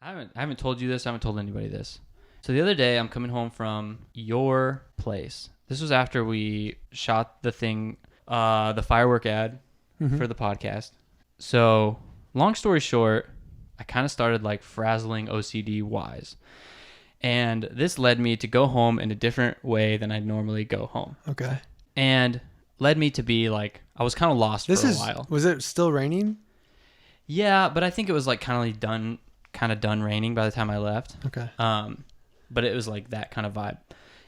I haven't told you this. I haven't told anybody this. So the other day, I'm coming home from your place. This was after we shot the thing, the firework ad for the podcast. So long story short, I kind of started like frazzling OCD wise. And this led me to go home in a different way than I'd normally go home. Okay. And led me to be like, I was kind of lost for a while. Was it still raining? Yeah, but I think it was like kind of done raining by the time I left. Okay. But it was like that kind of vibe.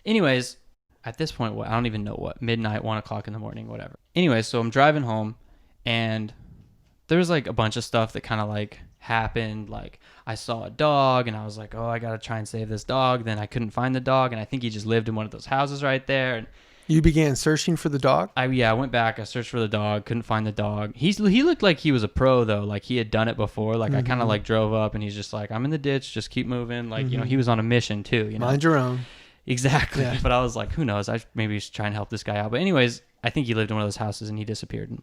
Anyways, at this point, I don't even know what, midnight, 1 o'clock in the morning, whatever. Anyways, so I'm driving home and there was like a bunch of stuff that kind of like happened. Like I saw a dog and I was like, oh, I got to try and save this dog. Then I couldn't find the dog. And I think he just lived in one of those houses right there. And you began searching for the dog? I went back. I searched for the dog. Couldn't find the dog. He looked like he was a pro though. Like he had done it before. Like I kind of like drove up and he's just like, I'm in the ditch. Just keep moving. Like, you know, he was on a mission too. You know? Mind your own. Exactly. Yeah. But I was like, who knows? I maybe should try and help this guy out. But anyways, I think he lived in one of those houses and he disappeared.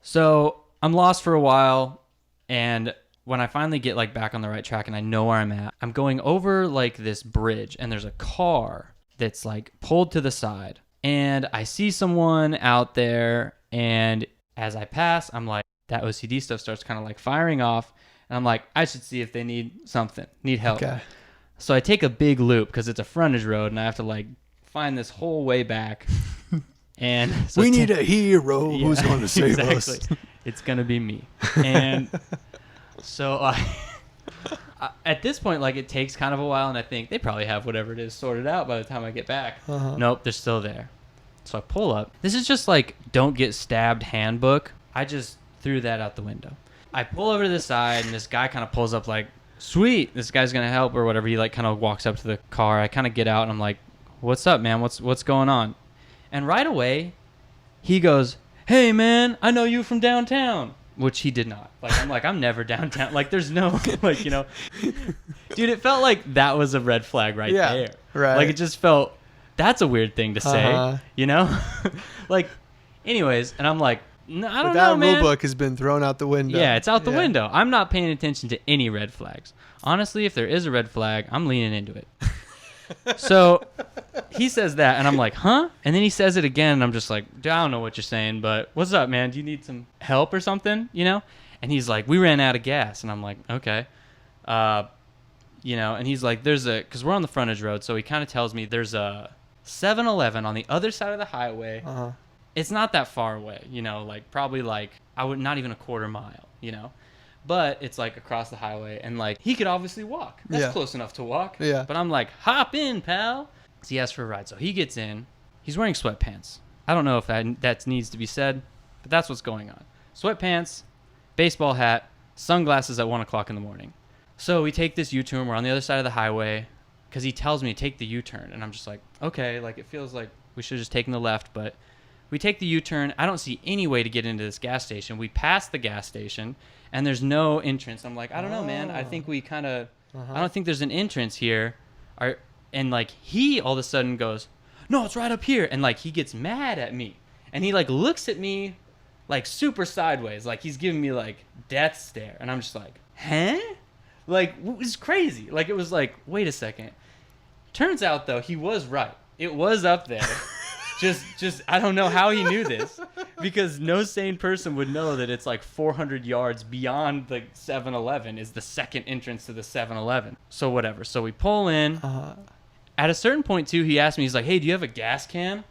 So I'm lost for a while. And when I finally get like back on the right track and I know where I'm at, I'm going over like this bridge and there's a car that's like pulled to the side and I see someone out there, and as I pass, I'm like, that OCD stuff starts kind of like firing off and I'm like, I should see if they need help. Okay. So I take a big loop because it's a frontage road and I have to like find this whole way back. And so we need a hero who's going to save us. It's going to be me. And so at this point, like it takes kind of a while and I think they probably have whatever it is sorted out by the time I get back. Nope, they're still there. So I pull up. This is just like don't get stabbed handbook. I just threw that out the window. I pull over to the side and this guy kind of pulls up like, sweet, this guy's going to help or whatever. He like kind of walks up to the car. I kind of get out and I'm like, what's up, man? What's going on? And right away, he goes, hey, man, I know you from downtown. Which he did not. Like, I'm like, I'm never downtown. Like, there's no, like, you know. Dude, it felt like that was a red flag right there. Right. Like, it just felt, that's a weird thing to say, you know? Like, anyways, and I'm like, no, I don't know, man. That rule book has been thrown out the window. Yeah, it's out the window. I'm not paying attention to any red flags. Honestly, if there is a red flag, I'm leaning into it. So he says that, and I'm like, huh? And then he says it again, and I'm just like, I don't know what you're saying, but what's up, man? Do you need some help or something? You know? And he's like, we ran out of gas. And I'm like, okay. You know, and he's like, because we're on the frontage road, so he kind of tells me there's a 7-Eleven on the other side of the highway. It's not that far away, you know, like probably like, not even a quarter mile, you know? But it's like across the highway and like he could obviously walk. That's close enough to walk. Yeah. But I'm like, hop in, pal. So he asks for a ride. So he gets in. He's wearing sweatpants. I don't know if that needs to be said, but that's what's going on. Sweatpants, baseball hat, sunglasses at 1 o'clock in the morning. So we take this U-turn. We're on the other side of the highway because he tells me to take the U-turn. And I'm just like, okay, like it feels like we should have just taken the left. But we take the U-turn. I don't see any way to get into this gas station. We pass the gas station. And there's no entrance. I'm like, I don't know, man. I think we kind of, I don't think there's an entrance here. And like he all of a sudden goes, no, it's right up here. And like he gets mad at me. And he like looks at me like super sideways. Like he's giving me like death stare. And I'm just like, huh? Like it was crazy. Like it was like, wait a second. Turns out though, he was right. It was up there. Just I don't know how he knew this because no sane person would know that it's like 400 yards beyond the 7-Eleven is the second entrance to the 7-Eleven. So whatever. So we pull in. At a certain point too, he asked me, he's like, hey, do you have a gas can?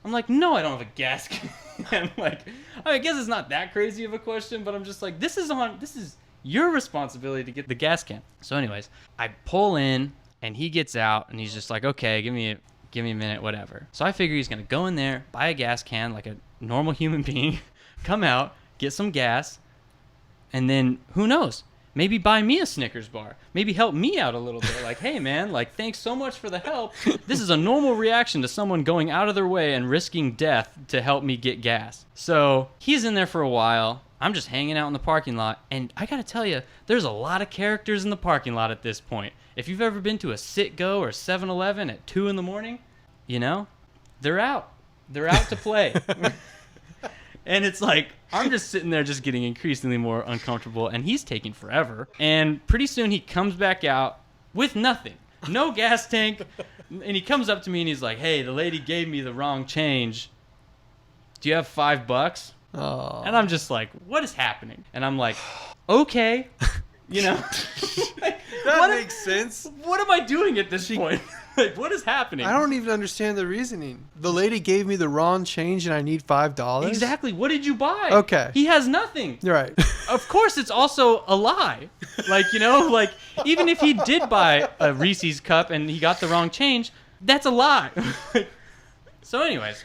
I'm like, no, I don't have a gas can. I'm like, I guess it's not that crazy of a question, but I'm just like, this is your responsibility to get the gas can. So anyways, I pull in and he gets out and he's just like, okay, give me a minute, whatever. So I figure he's going to go in there, buy a gas can like a normal human being, come out, get some gas, and then who knows? Maybe buy me a Snickers bar. Maybe help me out a little bit. Like, hey, man, like, thanks so much for the help. This is a normal reaction to someone going out of their way and risking death to help me get gas. So he's in there for a while. I'm just hanging out in the parking lot. And I got to tell you, there's a lot of characters in the parking lot at this point. If you've ever been to a Citgo or 7-Eleven at 2 in the morning, you know, they're out. They're out to play. And it's like, I'm just sitting there just getting increasingly more uncomfortable, and he's taking forever. And pretty soon he comes back out with nothing. No gas tank. And he comes up to me and he's like, hey, the lady gave me the wrong change. Do you have $5? Oh. And I'm just like, what is happening? And I'm like, okay. You know? Like, That makes sense. What am I doing at this point? Like, what is happening? I don't even understand the reasoning. The lady gave me the wrong change and I need $5. Exactly. What did you buy? Okay. He has nothing. You're right. Of course, it's also a lie. Like, you know, like, even if he did buy a Reese's cup and he got the wrong change, that's a lie. So anyways,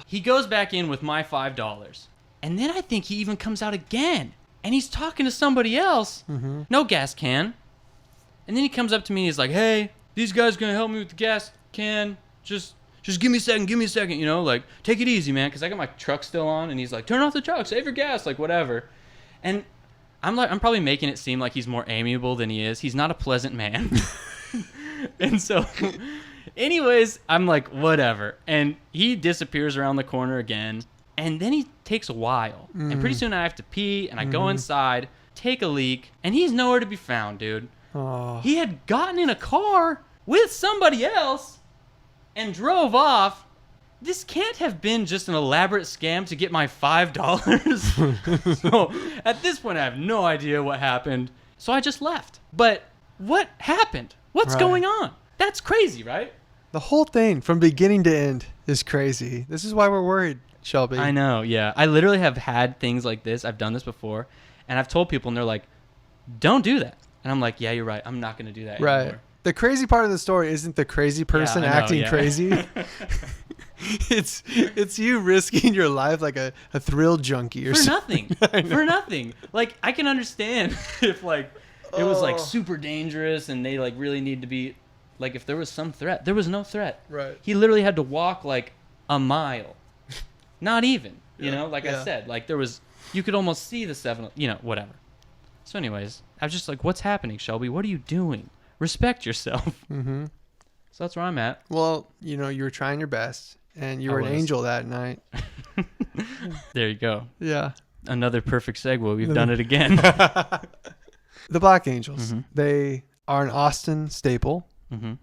he goes back in with my $5. And then I think he even comes out again. And he's talking to somebody else. Mm-hmm. No gas can. And then he comes up to me and he's like, hey, these guys going to help me with the gas can. Just give me a second, you know, like, take it easy, man, because I got my truck still on. And he's like, turn off the truck, save your gas, like, whatever. And I'm probably making it seem like he's more amiable than he is. He's not a pleasant man. And so, anyways, I'm like, whatever. And he disappears around the corner again. And then he takes a while. And pretty soon I have to pee, and I go inside, take a leak, and he's nowhere to be found, dude. Oh. He had gotten in a car with somebody else and drove off. This can't have been just an elaborate scam to get my $5. So at this point, I have no idea what happened. So I just left. But what happened? What's Right. going on? That's crazy, right? The whole thing from beginning to end is crazy. This is why we're worried, Shelby. I know, yeah. I literally have had things like this. I've done this before. And I've told people, and they're like, don't do that. And I'm like, yeah, you're right. I'm not going to do that Right. anymore. The crazy part of the story isn't the crazy person I know, acting yeah. crazy. It's you risking your life like a thrill junkie or For something. nothing. For nothing. Like, I can understand if, like, it was, like, Oh. super dangerous and they, like, really need to be, like, if there was some threat. There was no threat. Right. He literally had to walk, like, a mile. Not even, you Yeah, know? Like yeah. I said, like, there was, you could almost see the 7, you know, whatever. So anyways, I was just like, what's happening, Shelby? What are you doing? Respect yourself. Mm-hmm. So that's where I'm at. Well, you know, you were trying your best, and you I were an was. angel that night. There you go. Yeah. Another perfect segue. We've done it again. The Black Angels. Mhm. They are an Austin staple. Mm-hmm.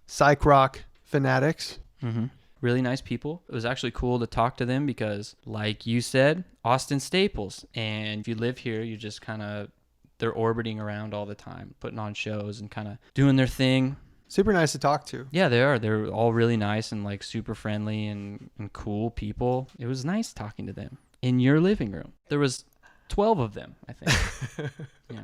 Psych rock fanatics. Mm-hmm. Really nice people. It was actually cool to talk to them because, like you said, Austin staples. And if you live here, you just kind of, they're orbiting around all the time, putting on shows and kind of doing their thing. Super nice to talk to. Yeah, they are. They're all really nice and like super friendly and cool people. It was nice talking to them in your living room. There was 12 of them, I think. Yeah.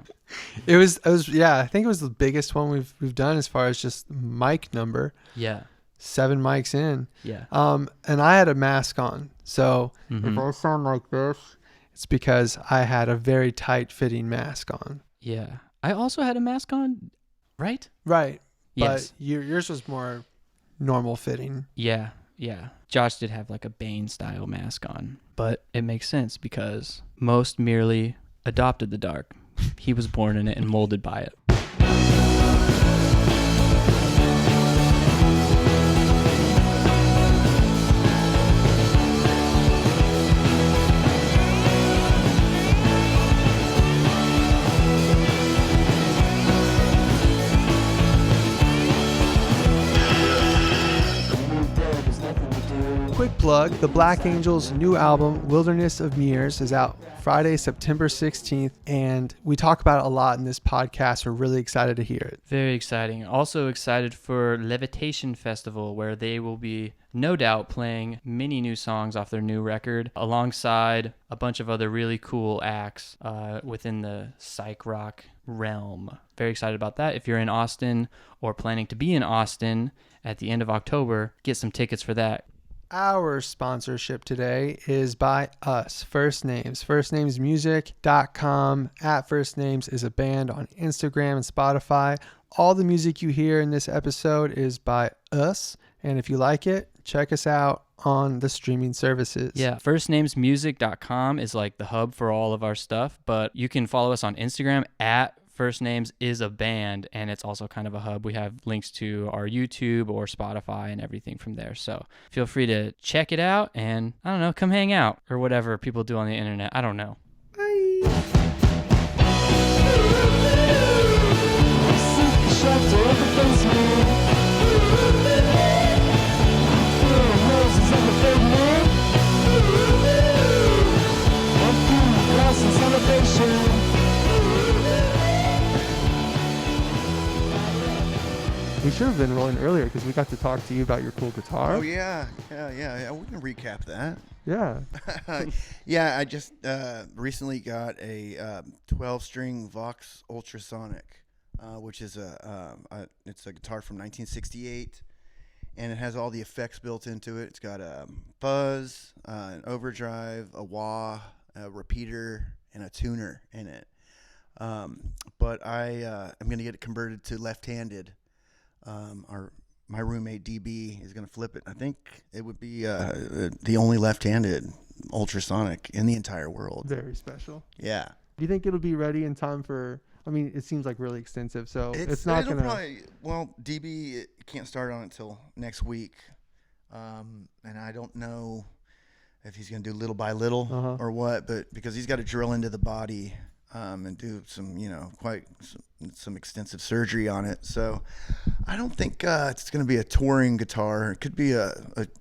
It was yeah, I think it was the biggest one we've done as far as just mic number. Yeah. 7 mics in. Yeah. And I had a mask on. So if Mhm. I sound like this, it's because I had a very tight fitting mask on. Yeah. I also had a mask on, right? Right. Yes. But yours was more normal fitting. Yeah. Yeah. Josh did have like a Bane style mask on, but it makes sense because most merely adopted the dark. He was born in it and molded by it. Quick plug, the Black Angels' new album, Wilderness of Mirrors, is out Friday, September 16th, and we talk about it a lot in this podcast. We're really excited to hear it. Very exciting. Also excited for Levitation Festival, where they will be, no doubt, playing many new songs off their new record, alongside a bunch of other really cool acts within the psych rock realm. Very excited about that. If you're in Austin or planning to be in Austin at the end of October, get some tickets for that. Our sponsorship today is by us, First Names. FirstNamesMusic.com. At First Names is a band on Instagram and Spotify. All the music you hear in this episode is by us. And if you like it, check us out on the streaming services. Yeah, firstnamesmusic.com is like the hub for all of our stuff, but you can follow us on Instagram at First Names is a band, and it's also kind of a hub. We have links to our YouTube or Spotify and everything from there. So feel free to check it out and, I don't know, come hang out or whatever people do on the internet. I don't know. We should have been rolling earlier because we got to talk to you about your cool guitar. Oh yeah. We can recap that. Yeah. Yeah, I just recently got a 12-string Vox Ultrasonic, which is it's a guitar from 1968, and it has all the effects built into it. It's got a fuzz, an overdrive, a wah, a repeater, and a tuner in it. But I'm gonna get it converted to left-handed. My roommate DB is going to flip it. I think it would be the only left-handed ultrasonic in the entire world. Very special. Yeah. Do you think it'll be ready in time for? I mean, it seems like really extensive, so it's not going to. Well, DB can't start on it until next week, and I don't know if he's going to do little by little or what, but because he's got to drill into the body and do some, some extensive surgery on it. So I don't think it's going to be a touring guitar. It could be a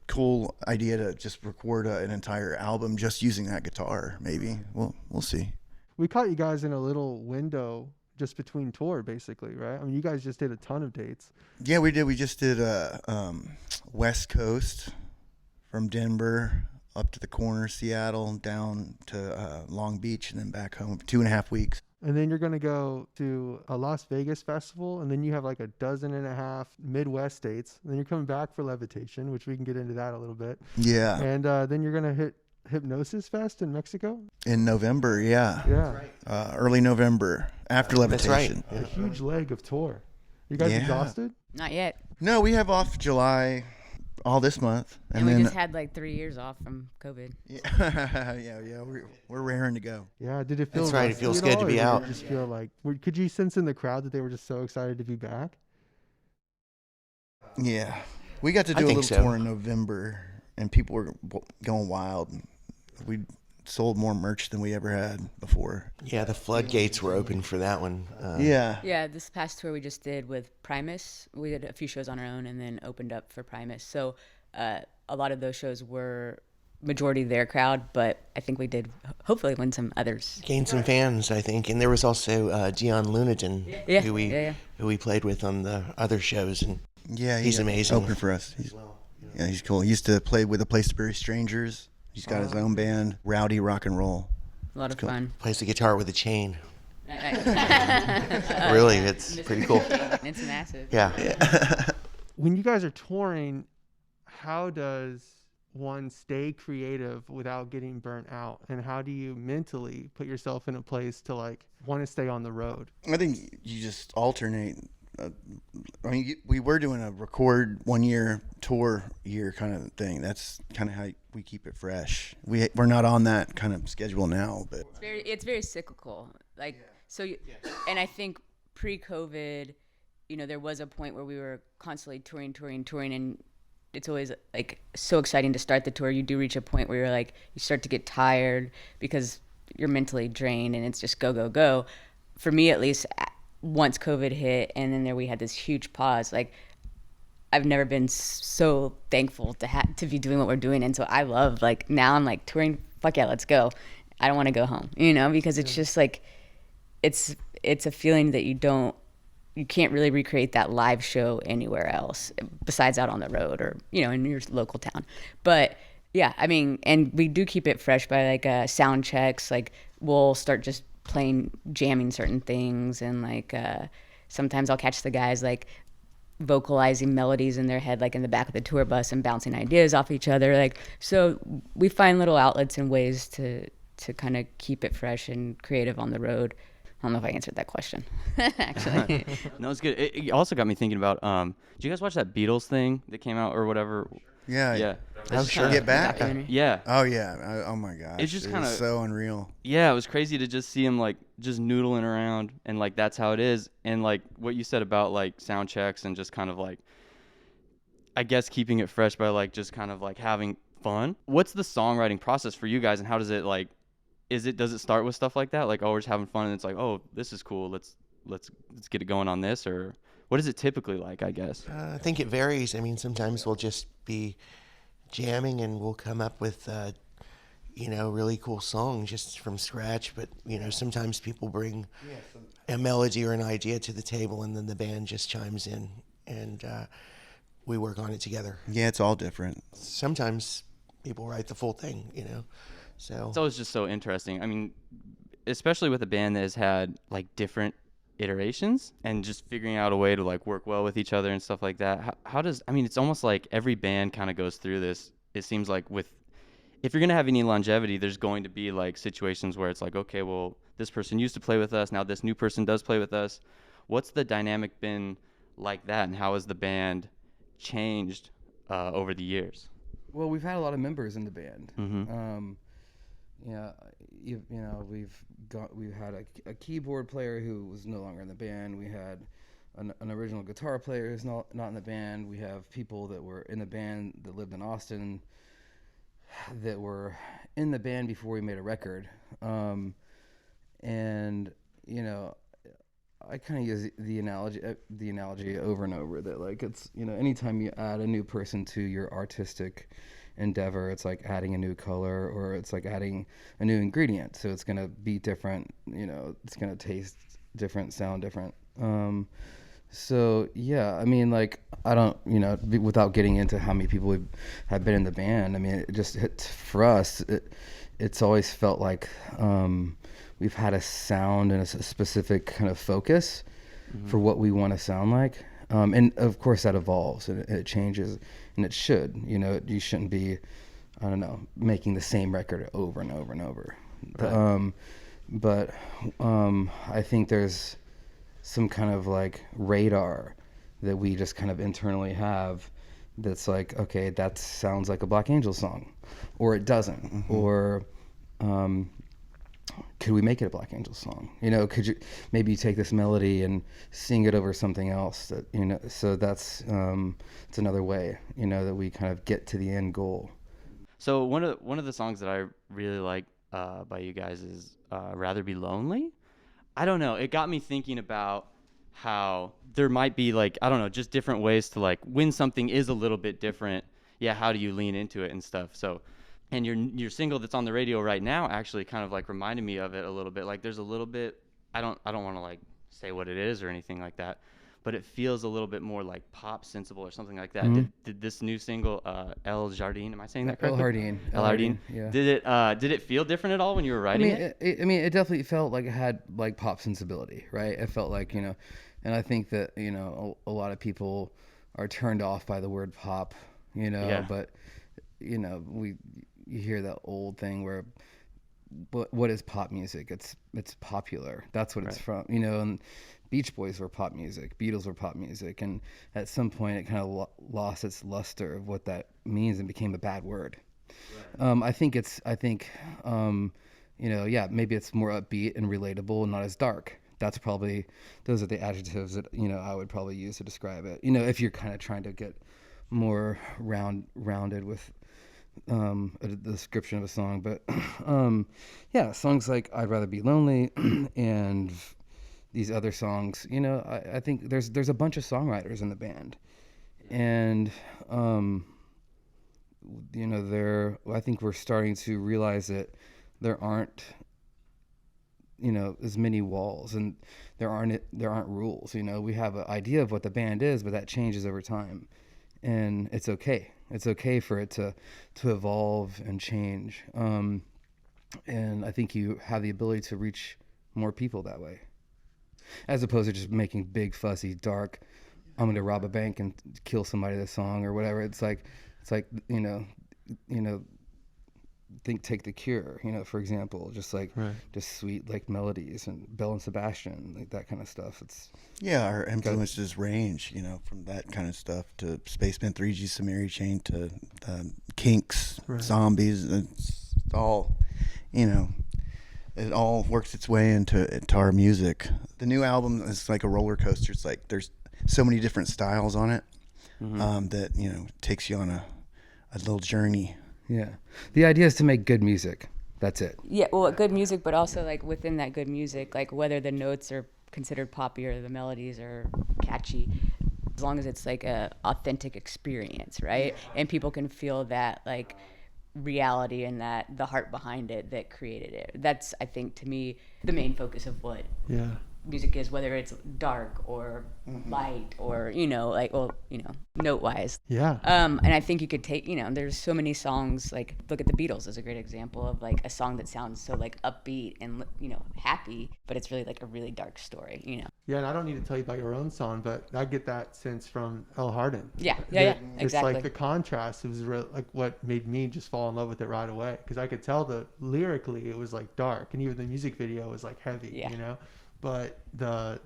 cool idea to just record an entire album just using that guitar. Maybe we'll see. We caught you guys in a little window just between tour, basically, right? I mean, you guys just did a ton of dates. Yeah, we did. We just did West Coast from Denver up to the corner, Seattle, down to Long Beach, and then back home for 2.5 weeks. And then you're going to go to a Las Vegas festival, and then you have like 12.5 Midwest dates. And then you're coming back for Levitation, which we can get into that a little bit. Yeah. And then you're going to hit Hypnosis Fest in Mexico? In November, yeah. Yeah. Early November, after Levitation. That's right. A huge leg of tour. You guys exhausted? Not yet. No, we have off July, all this month. And we just had 3 years off from COVID. Yeah, we're raring to go. Yeah, did it feel? That's right. It feels good to be out. Did it just feel like? Could you sense in the crowd that they were just so excited to be back? Yeah, we got to do a little tour in November, and people were going wild. We sold more merch than we ever had before. Yeah, the floodgates were open for that one. Yeah, this past tour we just did with Primus. We did a few shows on our own and then opened up for Primus. So a lot of those shows were majority their crowd, but I think we did hopefully win some others. Gained some fans, I think. And there was also Dion Lunaton, who we played with on the other shows. And yeah, he's amazing. Open for us. He's cool. He used to play with A Place to Bury Strangers. He's got his own band, Rowdy Rock and Roll. A lot of fun. Plays the guitar with a chain. Really, it's pretty cool. It's massive. Yeah. When you guys are touring, how does one stay creative without getting burnt out? And how do you mentally put yourself in a place to want to stay on the road? I think you just alternate. We were doing a record 1 year, tour year kind of thing. That's kind of how we keep it fresh. We're not on that kind of schedule now, but it's very cyclical. And I think pre-COVID, there was a point where we were constantly touring, and it's always so exciting to start the tour. You do reach a point where you're you start to get tired because you're mentally drained, and it's just go. For me, at least, once COVID hit, and then we had this huge pause. I've never been so thankful to be doing what we're doing, and so I love now I'm touring. Fuck yeah, let's go. I don't want to go home, because it's just it's a feeling that you can't really recreate that live show anywhere else besides out on the road or in your local town. But yeah, I mean, and we do keep it fresh by sound checks. We'll start just jamming certain things, and sometimes I'll catch the guys vocalizing melodies in their head in the back of the tour bus and bouncing ideas off each other. So we find little outlets and ways to kind of keep it fresh and creative on the road. I don't know if I answered that question, actually. No, it's good. It also got me thinking about, did you guys watch that Beatles thing that came out or whatever? Yeah. Yeah. Oh, sure. Get Back. Documentary. Yeah. Oh yeah. Oh my gosh. It's just It kinda- was so unreal. Yeah, it was crazy to just see him like just noodling around, and like that's how it is. And like what you said about like sound checks and just kind of like, I guess keeping it fresh by like just kind of like having fun. What's the songwriting process for you guys, and how does it like, does it start with stuff like that, like, oh, we're just having fun and it's like, oh, this is cool, let's get it going on this, or what is it typically like, I guess? I think it varies. I mean, sometimes we'll just be jamming and we'll come up with, really cool songs just from scratch. But, sometimes people bring a melody or an idea to the table, and then the band just chimes in and we work on it together. Yeah, it's all different. Sometimes people write the full thing, So It's always just so interesting. I mean, especially with a band that has had like different iterations and just figuring out a way to like work well with each other and stuff like that. How does, I mean, it's almost like every band kind of goes through this. It seems like if you're going to have any longevity, there's going to be like situations where it's like, okay, well, this person used to play with us. Now this new person does play with us. What's the dynamic been like that? And how has the band changed over the years? Well, we've had a lot of members in the band. Mm-hmm. We've had a keyboard player who was no longer in the band. We had an original guitar player who's not in the band. We have people that were in the band that lived in Austin that were in the band before we made a record. I kind of use the analogy over and over that like it's, anytime you add a new person to your artistic endeavor, it's like adding a new color, or it's like adding a new ingredient. So it's going to be different, it's going to taste different, sound different. So yeah, I mean, like, I don't, without getting into how many people have been in the band, I mean, it just for us, it's always felt like we've had a sound and a specific kind of focus for what we want to sound like. And of course that evolves and it changes, and it should, you shouldn't be, I don't know, making the same record over and over and over. Right. But I think there's some kind of like radar that we just kind of internally have that's like, okay, that sounds like a Black Angels song, or it doesn't, or could we make it a Black Angels song? Could you maybe take this melody and sing it over something else that, so that's it's another way, that we kind of get to the end goal. So one of the songs that I really like by you guys is Rather Be Lonely. I don't know, it got me thinking about how there might be like, I don't know, just different ways to like, when something is a little bit different, how do you lean into it and stuff. So, and your single that's on the radio right now actually kind of like reminded me of it a little bit. Like there's a little bit, I don't want to like say what it is or anything like that, but it feels a little bit more like pop sensible or something like that. Mm-hmm. Did this new single, El Jardín, am I saying that correctly? El Jardín, yeah. Did it feel different at all when you were writing it? It definitely felt like it had like pop sensibility, right? It felt like, and I think that, a lot of people are turned off by the word pop, but, you hear that old thing where, what is pop music? It's popular. That's what it's from, and Beach Boys were pop music, Beatles were pop music, and at some point it kind of lost its luster of what that means and became a bad word. Right. I think maybe it's more upbeat and relatable and not as dark. Those are the adjectives that, I would probably use to describe it. If you're kind of trying to get more rounded with a description of a song. But songs like I'd Rather Be Lonely and these other songs, I think there's a bunch of songwriters in the band, and I think we're starting to realize that there aren't as many walls, and there aren't rules. We have an idea of what the band is, but that changes over time, and it's okay. It's okay for it to evolve and change. And I think you have the ability to reach more people that way, as opposed to just making big, fussy, dark, I'm going to rob a bank and kill somebody this song or whatever. It's like, take The Cure, for example, just like just sweet like melodies, and Belle and Sebastian, like that kind of stuff. It's Yeah, our influences range, from that kind of stuff to Spaceman 3G, Samiri Chain to Kinks, Zombies. It's all, it all works its way into our music. The new album is like a roller coaster. It's like there's so many different styles on it that takes you on a little journey. Yeah, the idea is to make good music. That's it. Yeah, well, good music, but also like within that good music, like whether the notes are considered poppy or the melodies are catchy, as long as it's like a authentic experience, right? And people can feel that like reality and that the heart behind it that created it. That's, I think, to me, the main focus of what music is, whether it's dark or light or note wise. And I think you could take, there's so many songs, like look at the Beatles as a great example of like a song that sounds so like upbeat and happy, but it's really like a really dark story. Yeah, and I don't need to tell you about your own song, but I get that sense from El Hardin. Yeah, It's exactly. like the contrast. It was like what made me just fall in love with it right away, because I could tell that lyrically it was like dark, and even the music video was like heavy, But the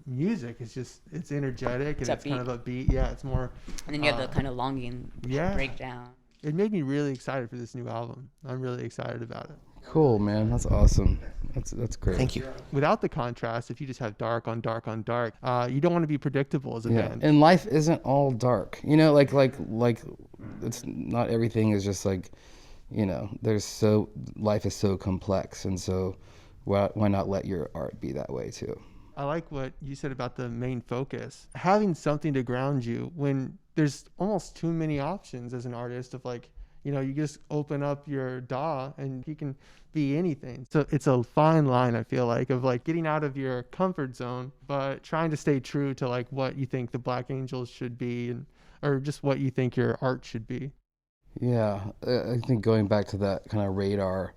music is just, it's energetic and it's kind of upbeat. Yeah, it's more. And then you have the kind of longing breakdown. It made me really excited for this new album. I'm really excited about it. Cool, man. That's awesome. That's great. Thank you. Without the contrast, if you just have dark on dark on dark, you don't want to be predictable as a band. And life isn't all dark. Like it's not everything is just like, life is so complex, and so why not let your art be that way too? I like what you said about the main focus. Having something to ground you when there's almost too many options as an artist of like, you just open up your DAW and you can be anything. So it's a fine line, I feel like, of like getting out of your comfort zone, but trying to stay true to like what you think the Black Angels should be, or just what you think your art should be. Yeah, I think going back to that kind of radar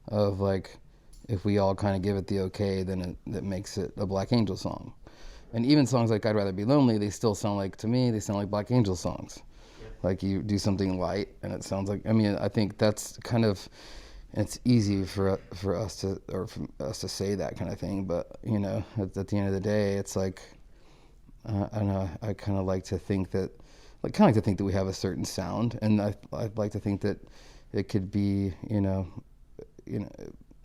of like, if we all kind of give it the okay, then that makes it a Black Angel song. And even songs like I'd Rather Be Lonely, they still sound like, to me, they sound like Black Angel songs. Like you do something light and it sounds like, I think that's kind of, it's easy for us to say that kind of thing, but at the end of the day, it's like, I don't know, I kind of like to think that, we have a certain sound, and I'd like to think that it could be,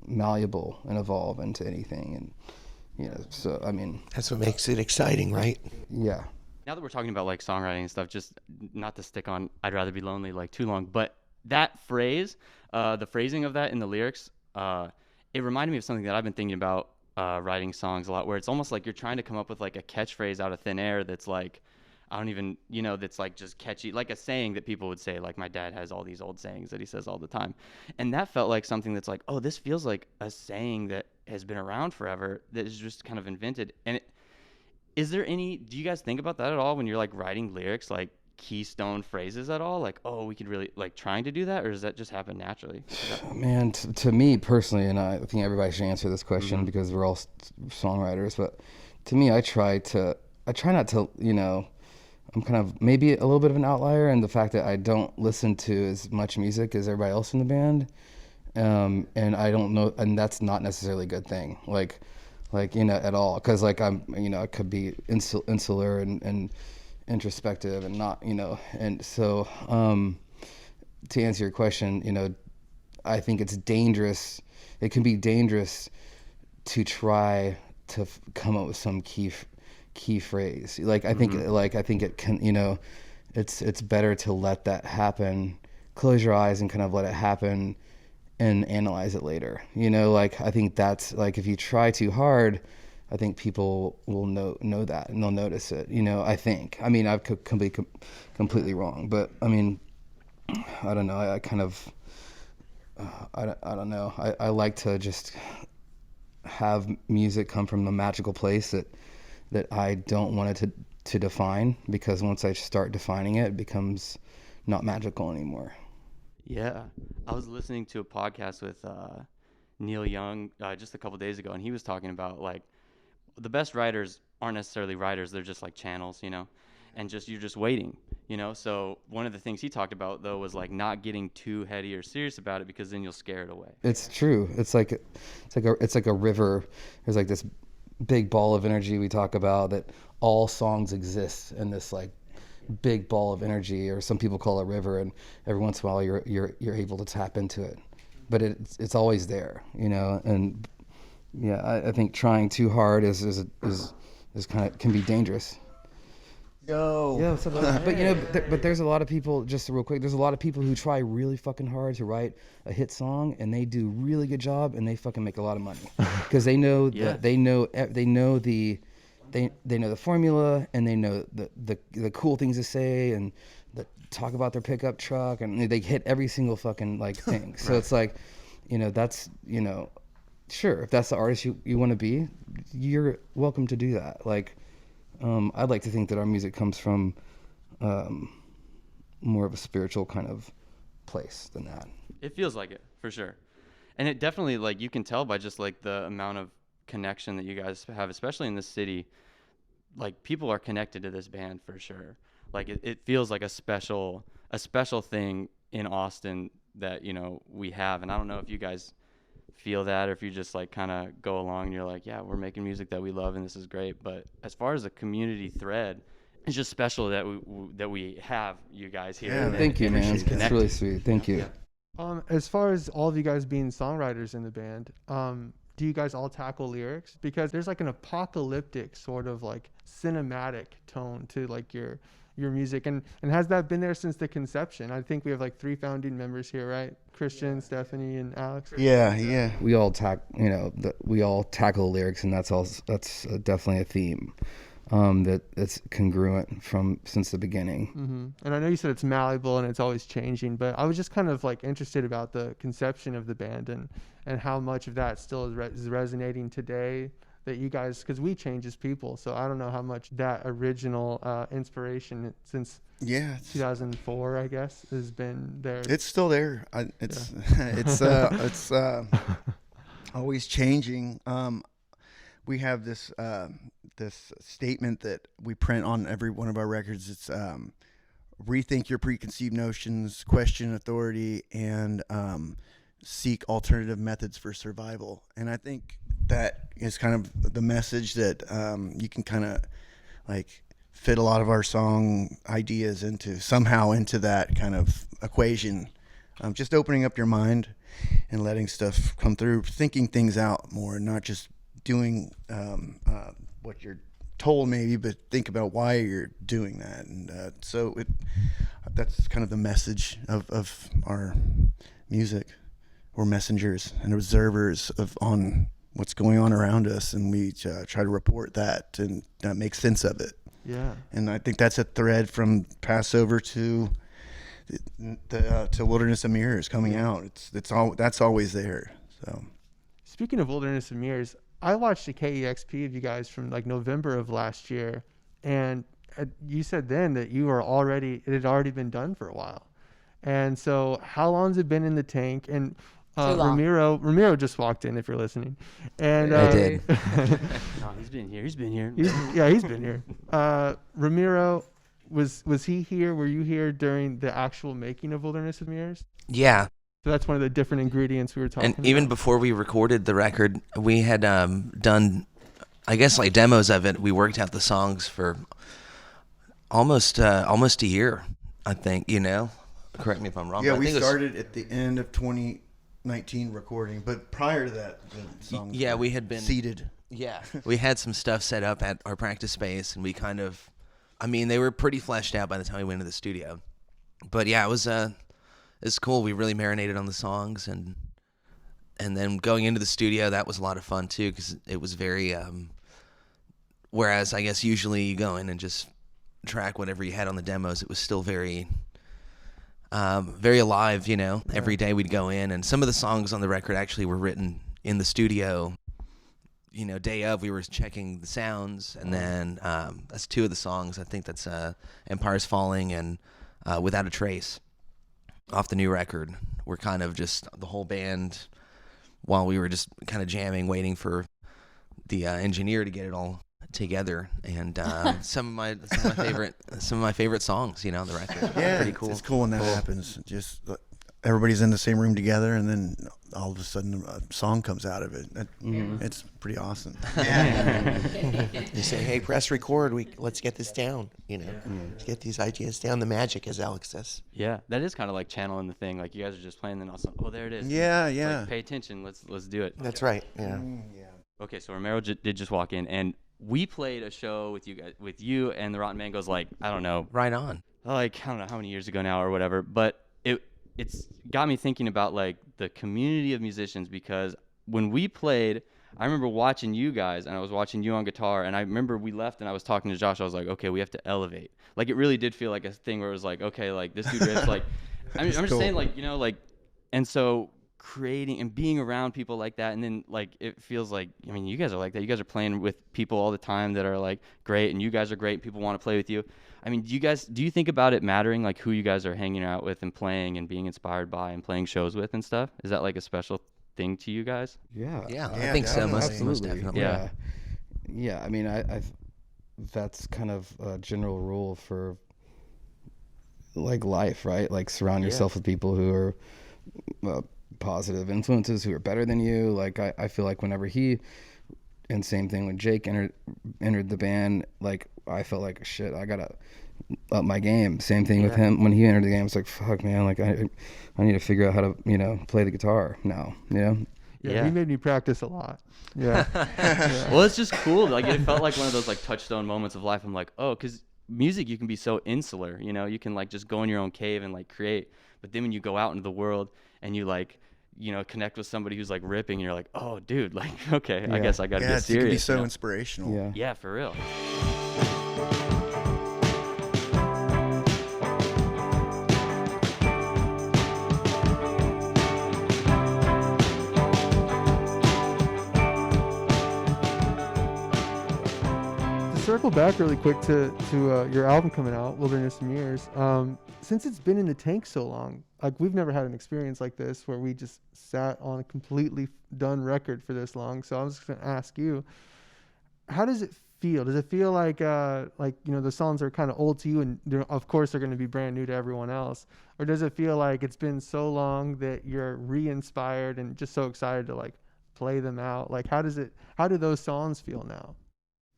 malleable and evolve into anything, and so that's what makes it exciting, right? Yeah. Now that we're talking about like songwriting and stuff, just not to stick on I'd Rather Be Lonely like too long, but that phrase, the phrasing of that in the lyrics, it reminded me of something that I've been thinking about writing songs a lot, where it's almost like you're trying to come up with like a catchphrase out of thin air that's like, I don't even, that's like just catchy, like a saying that people would say. Like my dad has all these old sayings that he says all the time. And that felt like something that's like, oh, this feels like a saying that has been around forever that is just kind of invented. And do you guys think about that at all when you're like writing lyrics, like keystone phrases at all? Like, oh, we could really like trying to do that, or does that just happen naturally? Man, to me personally, and I think everybody should answer this question because we're all songwriters, but to me, I try not to, I'm kind of maybe a little bit of an outlier in the fact that I don't listen to as much music as everybody else in the band. And I don't know, and that's not necessarily a good thing, like at all, because like I'm, I could be insular and introspective and not, and so to answer your question, I think it's dangerous. It can be dangerous to try to come up with some key phrase. Like I think it can, it's better to let that happen, close your eyes and kind of let it happen and analyze it later. Like I think that's like, if you try too hard, I think people will know that and they'll notice it. I think. I could be completely wrong, but I don't know. I kind of, I don't know. I like to just have music come from a magical place that I don't want it to define, because once I start defining it, it becomes not magical anymore. Yeah. I was listening to a podcast with Neil Young just a couple days ago, and he was talking about like the best writers aren't necessarily writers, they're just like channels, and you're just waiting, you know. So one of the things he talked about though was like not getting too heady or serious about it, because then you'll scare it away. It's true. It's like a river. There's like this big ball of energy we talk about, that all songs exist in this like big ball of energy, or some people call it a river, and every once in a while you're able to tap into it, but it's always there, you know. And yeah, I think trying too hard is kind of can be dangerous. Yo. Yeah, but you know, but there's a lot of people. Just real quick, there's a lot of people who try really fucking hard to write a hit song, and they do really good job, and they fucking make a lot of money because they know they know the formula, and they know the cool things to say, and talk about their pickup truck, and they hit every single fucking like thing. So it's like, you know, that's, you know, sure, if that's the artist you want to be, you're welcome to do that. Like, I'd like to think that our music comes from more of a spiritual kind of place than that. It feels like it, for sure. And it definitely, like, you can tell by just like the amount of connection that you guys have, especially in this city. Like, people are connected to this band for sure. Like, it feels like a special thing in Austin that, you know, we have. And I don't know if you guys feel that, or if you just like kind of go along and you're like, yeah, we're making music that we love and this is great. But as far as a community thread, it's just special that we have you guys here. Yeah, thank you, man. It's really sweet. Thank you. As far as all of you guys being songwriters in the band, do you guys all tackle lyrics? Because there's like an apocalyptic sort of like cinematic tone to like your music, and has that been there since the conception? I think we have like 3 founding members here, right? Christian, Stephanie, and Alex. Yeah. We all tackle lyrics, and that's definitely a theme that's congruent since the beginning. Mm-hmm. And I know you said it's malleable and it's always changing, but I was just kind of like interested about the conception of the band and how much of that still is resonating today. That you guys, because we change as people, so I don't know how much that original inspiration since 2004, I guess, has been there. It's still there. It's always changing. We have this statement that we print on every one of our records. It's rethink your preconceived notions, question authority, and seek alternative methods for survival. And I think that is kind of the message that you can kind of like fit a lot of our song ideas into that kind of equation. Just opening up your mind and letting stuff come through, thinking things out more, and not just doing what you're told maybe, but think about why you're doing that. And so that's kind of the message of our music. We're messengers and observers on what's going on around us, and we try to report that and make sense of it. Yeah. And I think that's a thread from Passover to Wilderness of Mirrors coming out. That's always there. So, speaking of Wilderness of Mirrors, I watched a KEXP of you guys from like November of last year, and you said then that it had already been done for a while. And so, how long's it been in the tank? And Ramiro just walked in, if you're listening. And I did. No, he's been here. He's been here. He's been here. Ramiro, was he here? Were you here during the actual making of Wilderness of Mirrors? Yeah. So that's one of the different ingredients we were talking about. And even before we recorded the record, we had done, I guess, like demos of it. We worked out the songs for almost a year, I think, you know. Correct me if I'm wrong. Yeah, but I we think started at the end of 2019 recording, but prior to that, the songs we had been seeded. Yeah, we had some stuff set up at our practice space, and we kind of, I mean, they were pretty fleshed out by the time we went into the studio. But yeah, it was cool. We really marinated on the songs, and then going into the studio, that was a lot of fun too, because it was very. Whereas I guess usually you go in and just track whatever you had on the demos, it was still very alive, you know. Yeah. Every day we'd go in, and some of the songs on the record actually were written in the studio. You know, day of, we were checking the sounds, and then that's 2 of the songs. I think that's Empire's Falling and Without a Trace off the new record. We're kind of just the whole band, while we were just kind of jamming, waiting for the engineer to get it all together, and some of my favorite songs, you know, on the record. Yeah, Pretty cool. It's cool when that happens. Just everybody's in the same room together, and then all of a sudden a song comes out of it. It's pretty awesome. You say, hey, press record. Let's get this down. You know, let's get these ideas down. The magic, as Alex says. Yeah, that is kind of like channeling the thing. Like you guys are just playing, then also, oh, there it is. Yeah, It's yeah. Like, pay attention. Let's do it. That's right. Yeah. Okay, so Romero did just walk in, and we played a show with you guys, with you and the Rotten Mangoes. Like I don't know, Right on. like I don't know how many years ago now or whatever. But it's got me thinking about like the community of musicians, because when we played, I remember watching you guys, and I was watching you on guitar, and I remember we left, and I was talking to Josh. I was like, okay, we have to elevate. Like it really did feel like a thing where it was like, okay, like this dude rips, like I'm just saying, like, you know, like, and so creating and being around people like that, and then like it feels like, I mean, you guys are like that. You guys are playing with people all the time that are like great, and you guys are great. People want to play with you. I mean, do you think about it mattering, like who you guys are hanging out with and playing and being inspired by and playing shows with and stuff? Is that like a special thing to you guys? Yeah. Yeah, Yeah, I think so. Most Absolutely. definitely. Yeah. Yeah. I mean, I that's kind of a general rule for like life, right? Like surround yourself with people who are positive influences, who are better than you. Like I feel like whenever and same thing when Jake entered the band, like I felt like shit, I gotta up my game. Same thing with him when he entered the game. It's like, fuck, man, like I need to figure out how to, you know, play the guitar now, you know? Yeah, he made me practice a lot. Yeah. Well, it's just cool. Like it felt like one of those like touchstone moments of life. I'm like, oh, because music, you can be so insular, you know, you can like just go in your own cave and like create. But then when you go out into the world and you like, you know, connect with somebody who's like ripping, and you're like, oh, dude, like, okay, I guess I gotta Yeah, get it serious. can be so you know? inspirational. Yeah. Yeah, for real. To circle back really quick to your album coming out, Wilderness of Mirrors. Since it's been in the tank so long, like we've never had an experience like this where we just sat on a completely done record for this long. So I was just gonna ask you, how does it feel? Does it feel like you know, the songs are kind of old to you, and of course they're going to be brand new to everyone else, or does it feel like it's been so long that you're re-inspired and just so excited to like play them out? Like how do those songs feel now?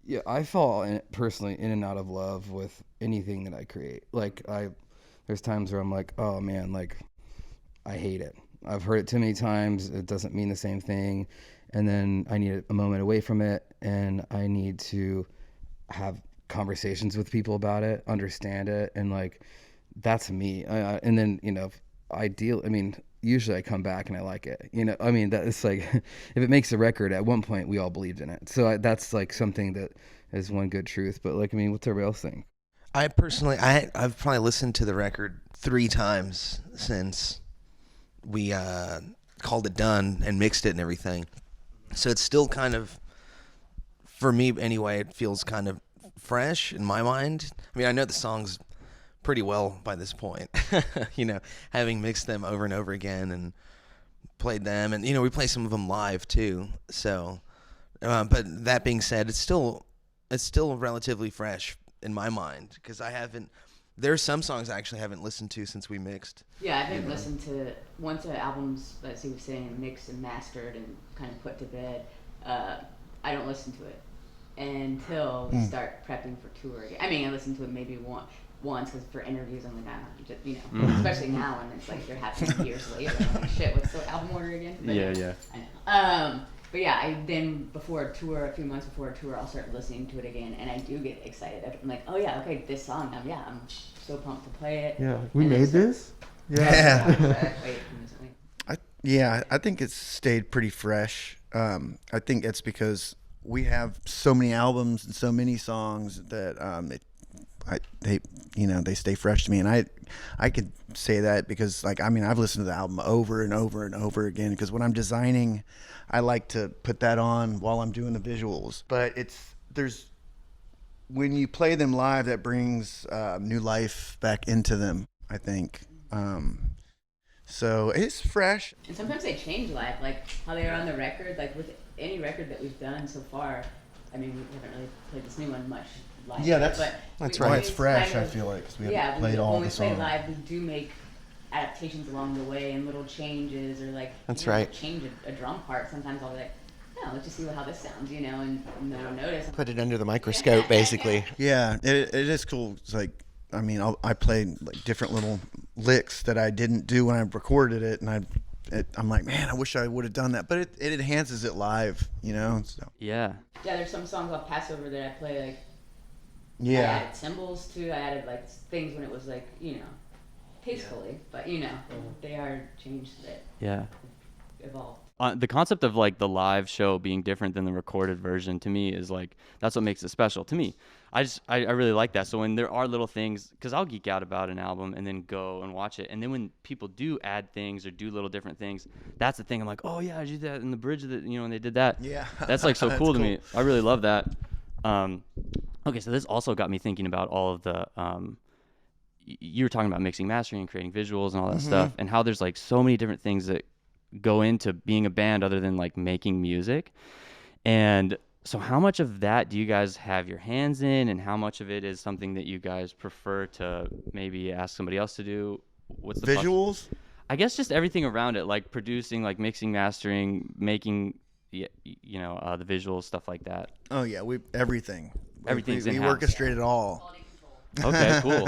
Yeah, I fall personally in and out of love with anything that I create. Like there's times where I'm like, oh man, like I hate it. I've heard it too many times. It doesn't mean the same thing. And then I need a moment away from it, and I need to have conversations with people about it, understand it, and like that's me. And then, you know, usually I come back and I like it. You know, I mean, that it's like if it makes a record, at one point we all believed in it. So that's like something that is one good truth. But like, I mean, what's everybody else think? I personally, I've probably listened to the record 3 times since we called it done and mixed it and everything. So it's still kind of, for me anyway, it feels kind of fresh in my mind. I mean, I know the songs pretty well by this point, you know, having mixed them over and over again and played them, and you know, we play some of them live too. So, but that being said, it's still relatively fresh in my mind, because there's some songs I actually haven't listened to since we mixed. Yeah, I've been listening to once the album's, let's see, we're saying mixed and mastered and kind of put to bed. I don't listen to it until we start prepping for tour again. I mean, I listen to it maybe once because for interviews I'm like, just, you know, especially now when it's like they're happening years later. I'm like, shit, what's the album order again? But Yeah. I know. But yeah, I then before a tour, a few months before a tour, I'll start listening to it again, and I do get excited. I'm like, oh yeah, okay, this song. I'm so pumped to play it. Yeah, we And made it's- this. Yeah. Wait, I think it's stayed pretty fresh. I think it's because we have so many albums and so many songs that they stay fresh to me, and I could say that because like, I mean, I've listened to the album over and over and over again, because when I'm designing, I like to put that on while I'm doing the visuals. But when you play them live, that brings new life back into them, I think. So it's fresh. And sometimes they change live, like how they are on the record. Like with any record that we've done so far, I mean, we haven't really played this new one much live. Yeah, that's but that's we right. It's always fresh. kind I of- feel like 'cause we yeah, haven't played all when we the play songs. live, we do make adaptations along the way and little changes, or like That's you know, right. change a drum part. Sometimes I'll be like, no, let's just see how this sounds, you know, and no one notice. Put it under the microscope, basically. Yeah, it is cool. It's like, I mean, I played like different little licks that I didn't do when I recorded it, and I'm like, man, I wish I would have done that. But it enhances it live, you know. So Yeah. Yeah, there's some songs off Passover that I play like. I yeah, added cymbals too. I added like things when it was like, you know, tastefully, but you know, they are changed that Yeah. evolved. The concept of like the live show being different than the recorded version to me is like that's what makes it special to me. I really like that. So when there are little things, because I'll geek out about an album and then go and watch it, and then when people do add things or do little different things, that's the thing. I'm like, oh yeah, I did that in the bridge of the, you know, when they did that. Yeah. That's like so That's cool to cool. me. I really love that. Okay, so this also got me thinking about all of the you were talking about mixing, mastering, and creating visuals and all that stuff, and how there's like so many different things that go into being a band other than like making music. And so how much of that do you guys have your hands in, and how much of it is something that you guys prefer to maybe ask somebody else to do? What's the visuals. I guess just everything around it, like producing, like mixing, mastering, making, the visuals, stuff like that. Oh yeah, everything. Everything's we in-house. orchestrate it all. Okay, cool.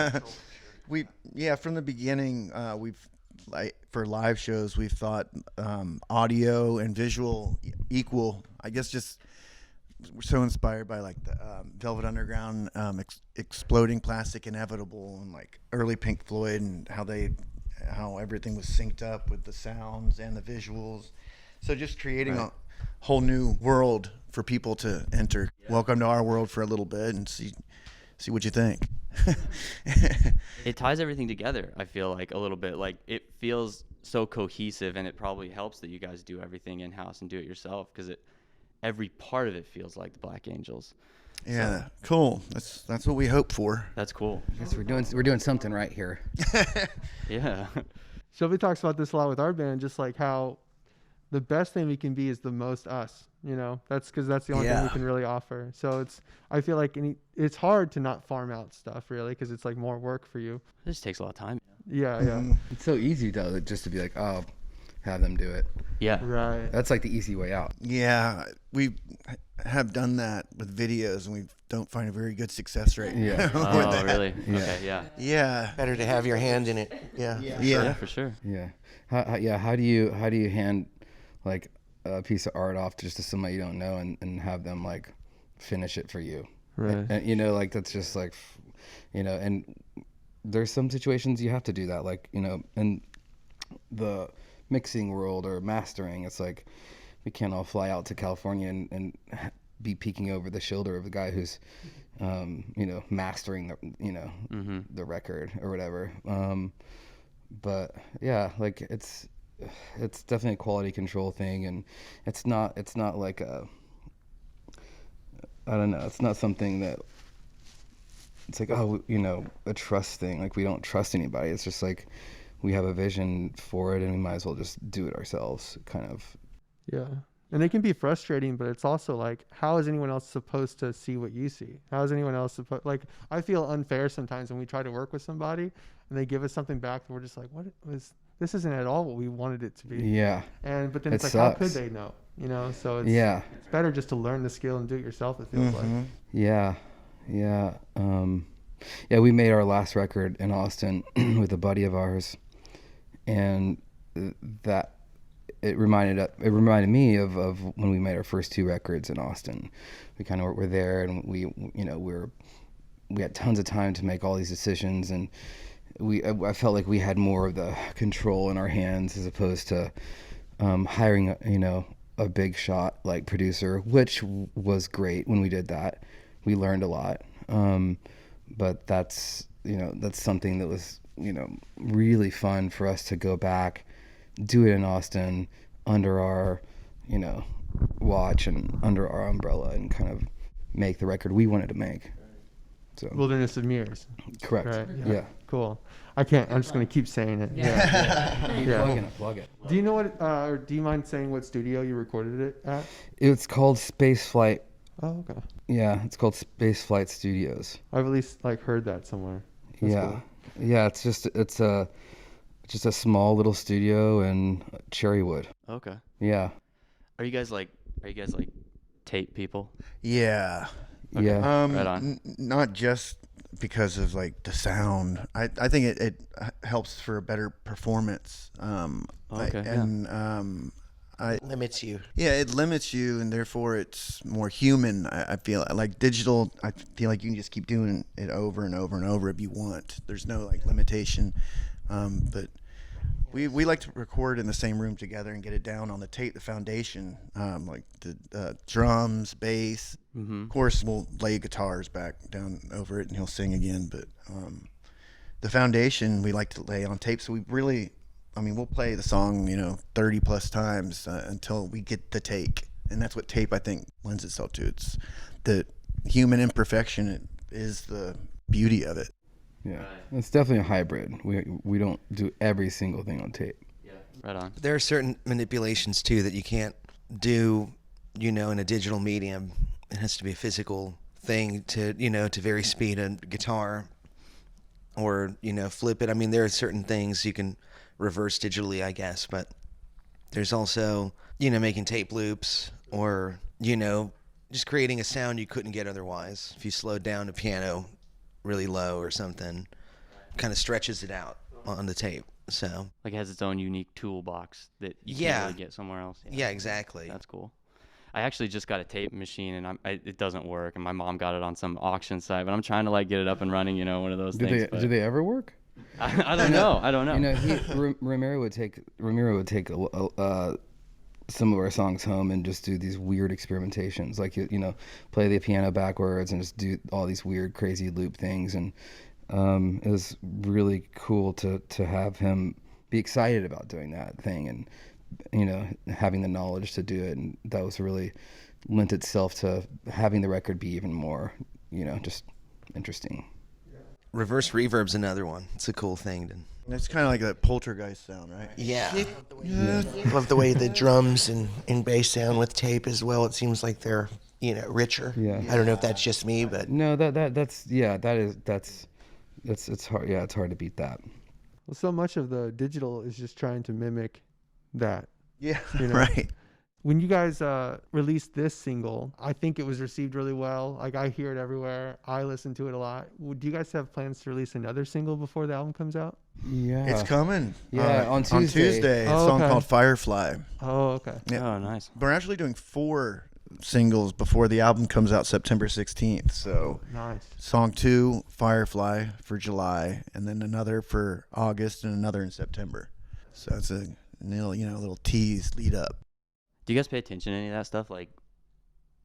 From the beginning, we've like for live shows, we've thought audio and visual equal. I guess just we're so inspired by like the Velvet Underground, Exploding Plastic Inevitable, and like early Pink Floyd, and how everything was synced up with the sounds and the visuals. So just creating a whole new world for people to enter. Welcome to our world for a little bit and see what you think. It ties everything together, I feel like, a little bit. Like, it feels so cohesive, and it probably helps that you guys do everything in-house and do it yourself, because every part of it feels like the Black Angels. Yeah, cool. That's what we hope for. That's cool. Yes, we're doing something right here. Yeah. Shelby talks about this a lot with our band, just like how the best thing we can be is the most us. You know, that's because that's the only thing we can really offer. So I feel like it's hard to not farm out stuff really, because it's like more work for you. It just takes a lot of time. Yeah. It's so easy though, just to be like, oh, have them do it. Yeah. Right. That's like the easy way out. Yeah, we have done that with videos, and we don't find a very good success rate. Yeah. with Oh, that. really? Yeah. Okay, yeah. Yeah. Better to have your hand in it. Yeah. Yeah. Yeah, for sure. Yeah. How do you hand like a piece of art off just to somebody you don't know and have them like finish it for you? Right. And you know, like that's just like, you know, and there's some situations you have to do that, like, you know, in the mixing world or mastering, it's like we can't all fly out to California and be peeking over the shoulder of the guy who's you know, mastering the, you know, the record or whatever. But yeah, like it's definitely a quality control thing, and it's not like I don't know, it's not something that it's like, oh, you know, a trust thing. Like, we don't trust anybody. It's just like we have a vision for it, and we might as well just do it ourselves, kind of. Yeah. And it can be frustrating, but it's also like, how is anyone else supposed to see what you see? How is anyone else supposed, like, I feel unfair sometimes when we try to work with somebody and they give us something back and we're just like, this isn't at all what we wanted it to be. Yeah. But then It it's like, how could sucks. they know? You know, so it's better just to learn the skill and do it yourself, it feels like. Yeah. Yeah. We made our last record in Austin with a buddy of ours, and that it reminded me of when we made our first two records in Austin. We kind of were there, and we had tons of time to make all these decisions, and I felt like we had more of the control in our hands as opposed to hiring a big shot like producer, which was great when we did that. We learned a lot, but that's something that was really fun for us to go back, do it in Austin under our watch and under our umbrella, and kind of make the record we wanted to make. So Wilderness of Mirrors. correct. Right. Yeah. Cool. I'm just going to keep saying it. Yeah. Plug it. Do you know what, or do you mind saying what studio you recorded it at? It's called Space Flight Oh, okay. Yeah, it's called Space Flight Studios. I've at least like heard that somewhere. That's Yeah, cool. yeah. It's just a small little studio in Cherrywood. Okay. Yeah, Are you guys like tape people? Yeah. yeah. Right on. Not just because of like the sound. I think it helps for a better performance. Okay, yeah. And Limits you. yeah, it limits you, and therefore it's more human. I feel like digital. I feel like you can just keep doing it over and over and over if you want. There's no like limitation. But we like to record in the same room together and get it down on the tape, the foundation, like the drums, bass. Mm-hmm. Of course, we'll lay guitars back down over it, and he'll sing again. But the foundation we like to lay on tape. So we really, I mean, we'll play the song, 30 plus times until we get the take, and that's what tape I think lends itself to. It's the human imperfection. It is the beauty of it. Yeah, it's definitely a hybrid. We don't do every single thing on tape. Right on. There are certain manipulations too that you can't do, in a digital medium. It has to be a physical thing to vary speed a guitar or, flip it. I mean, there are certain things you can reverse digitally, I guess, but there's also, making tape loops or, just creating a sound you couldn't get otherwise. If you slowed down a piano really low or something, kind of stretches it out on the tape. So Like it has its own unique toolbox that you Yeah. can't really get somewhere else. yeah, exactly. That's cool. I actually just got a tape machine and it doesn't work, and my mom got it on some auction site, but I'm trying to like get it up and running, one of those things. Do they ever work? I don't know. I don't know. Ramiro would take some of our songs home and just do these weird experimentations, like play the piano backwards and just do all these weird, crazy loop things, and it was really cool to have him be excited about doing that thing, and having the knowledge to do it, and that was really lent itself to having the record be even more, just interesting. Reverse reverb's another one. It's a cool thing. It's kind of like that poltergeist sound, right? Yeah. Love the way the drums and bass sound with tape as well. It seems like they're, richer. Yeah. I don't know if that's just me, but No, that's it's hard. Yeah, it's hard to beat that. Well, so much of the digital is just trying to mimic that. Yeah, You know? right. When you guys released this single, I think it was received really well. Like, I hear it everywhere. I listen to it a lot. Do you guys have plans to release another single before the album comes out? Yeah. It's coming. Yeah, on On Tuesday. Tuesday, a Oh, song okay. called Firefly. Oh, okay. Yeah. Oh, nice. We're actually doing 4 singles before the album comes out September 16th. So Nice. song 2, Firefly, for July, and then another for August and another in September. So it's a little tease lead up. Do you guys pay attention to any of that stuff, like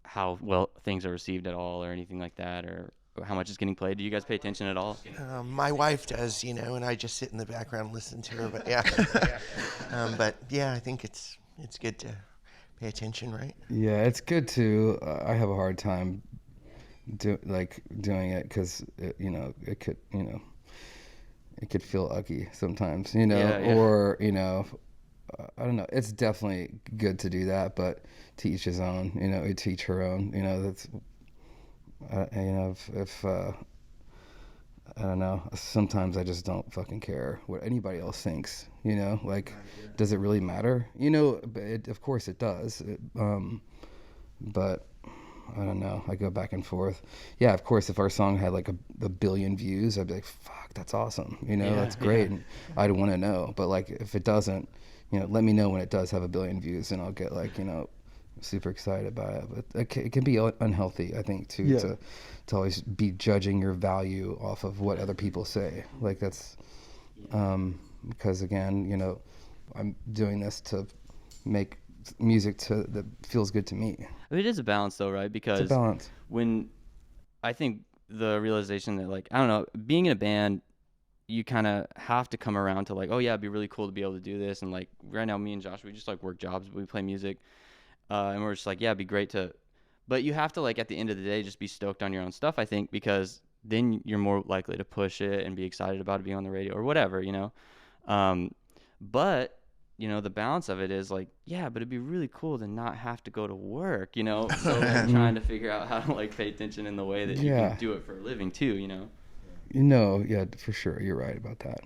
how well things are received at all, or anything like that, or how much is getting played? Do you guys pay attention at all? My wife does, and I just sit in the background and listen to her. But yeah, but yeah, I think it's good to pay attention, right? Yeah, it's good to. I have a hard time doing it because it could feel ucky sometimes, Yeah. or I don't know. It's definitely good to do that, but to each his own. To each her own. That's if I don't know. Sometimes I just don't fucking care what anybody else thinks. Does it really matter? But of course it does. But I don't know. I go back and forth. Yeah, of course, if our song had like a billion views, I'd be like, fuck, that's awesome. That's great. And I'd want to know. But like, if it doesn't, let me know when it does have a billion views, and I'll get super excited about it. But it can be unhealthy, I think, too, Yeah. to always be judging your value off of what other people say. Like that's, because again, I'm doing this to make music that feels good to me. It is a balance, though, right? It's Because a balance. when I think the realization that, like, I don't know, being in a band, you kind of have to come around to like, oh yeah, it'd be really cool to be able to do this. And like right now, me and Josh, we just like work jobs, but we play music, and we're just like, yeah, it'd be great to. But you have to, like, at the end of the day, just be stoked on your own stuff, I think, because then you're more likely to push it and be excited about it being on the radio or whatever, But you know, the balance of it is like, yeah, but it'd be really cool to not have to go to work, you know. So like, trying to figure out how to like pay attention in the way that you Yeah. can do it for a living too, you know. Yeah, for sure. You're right about that.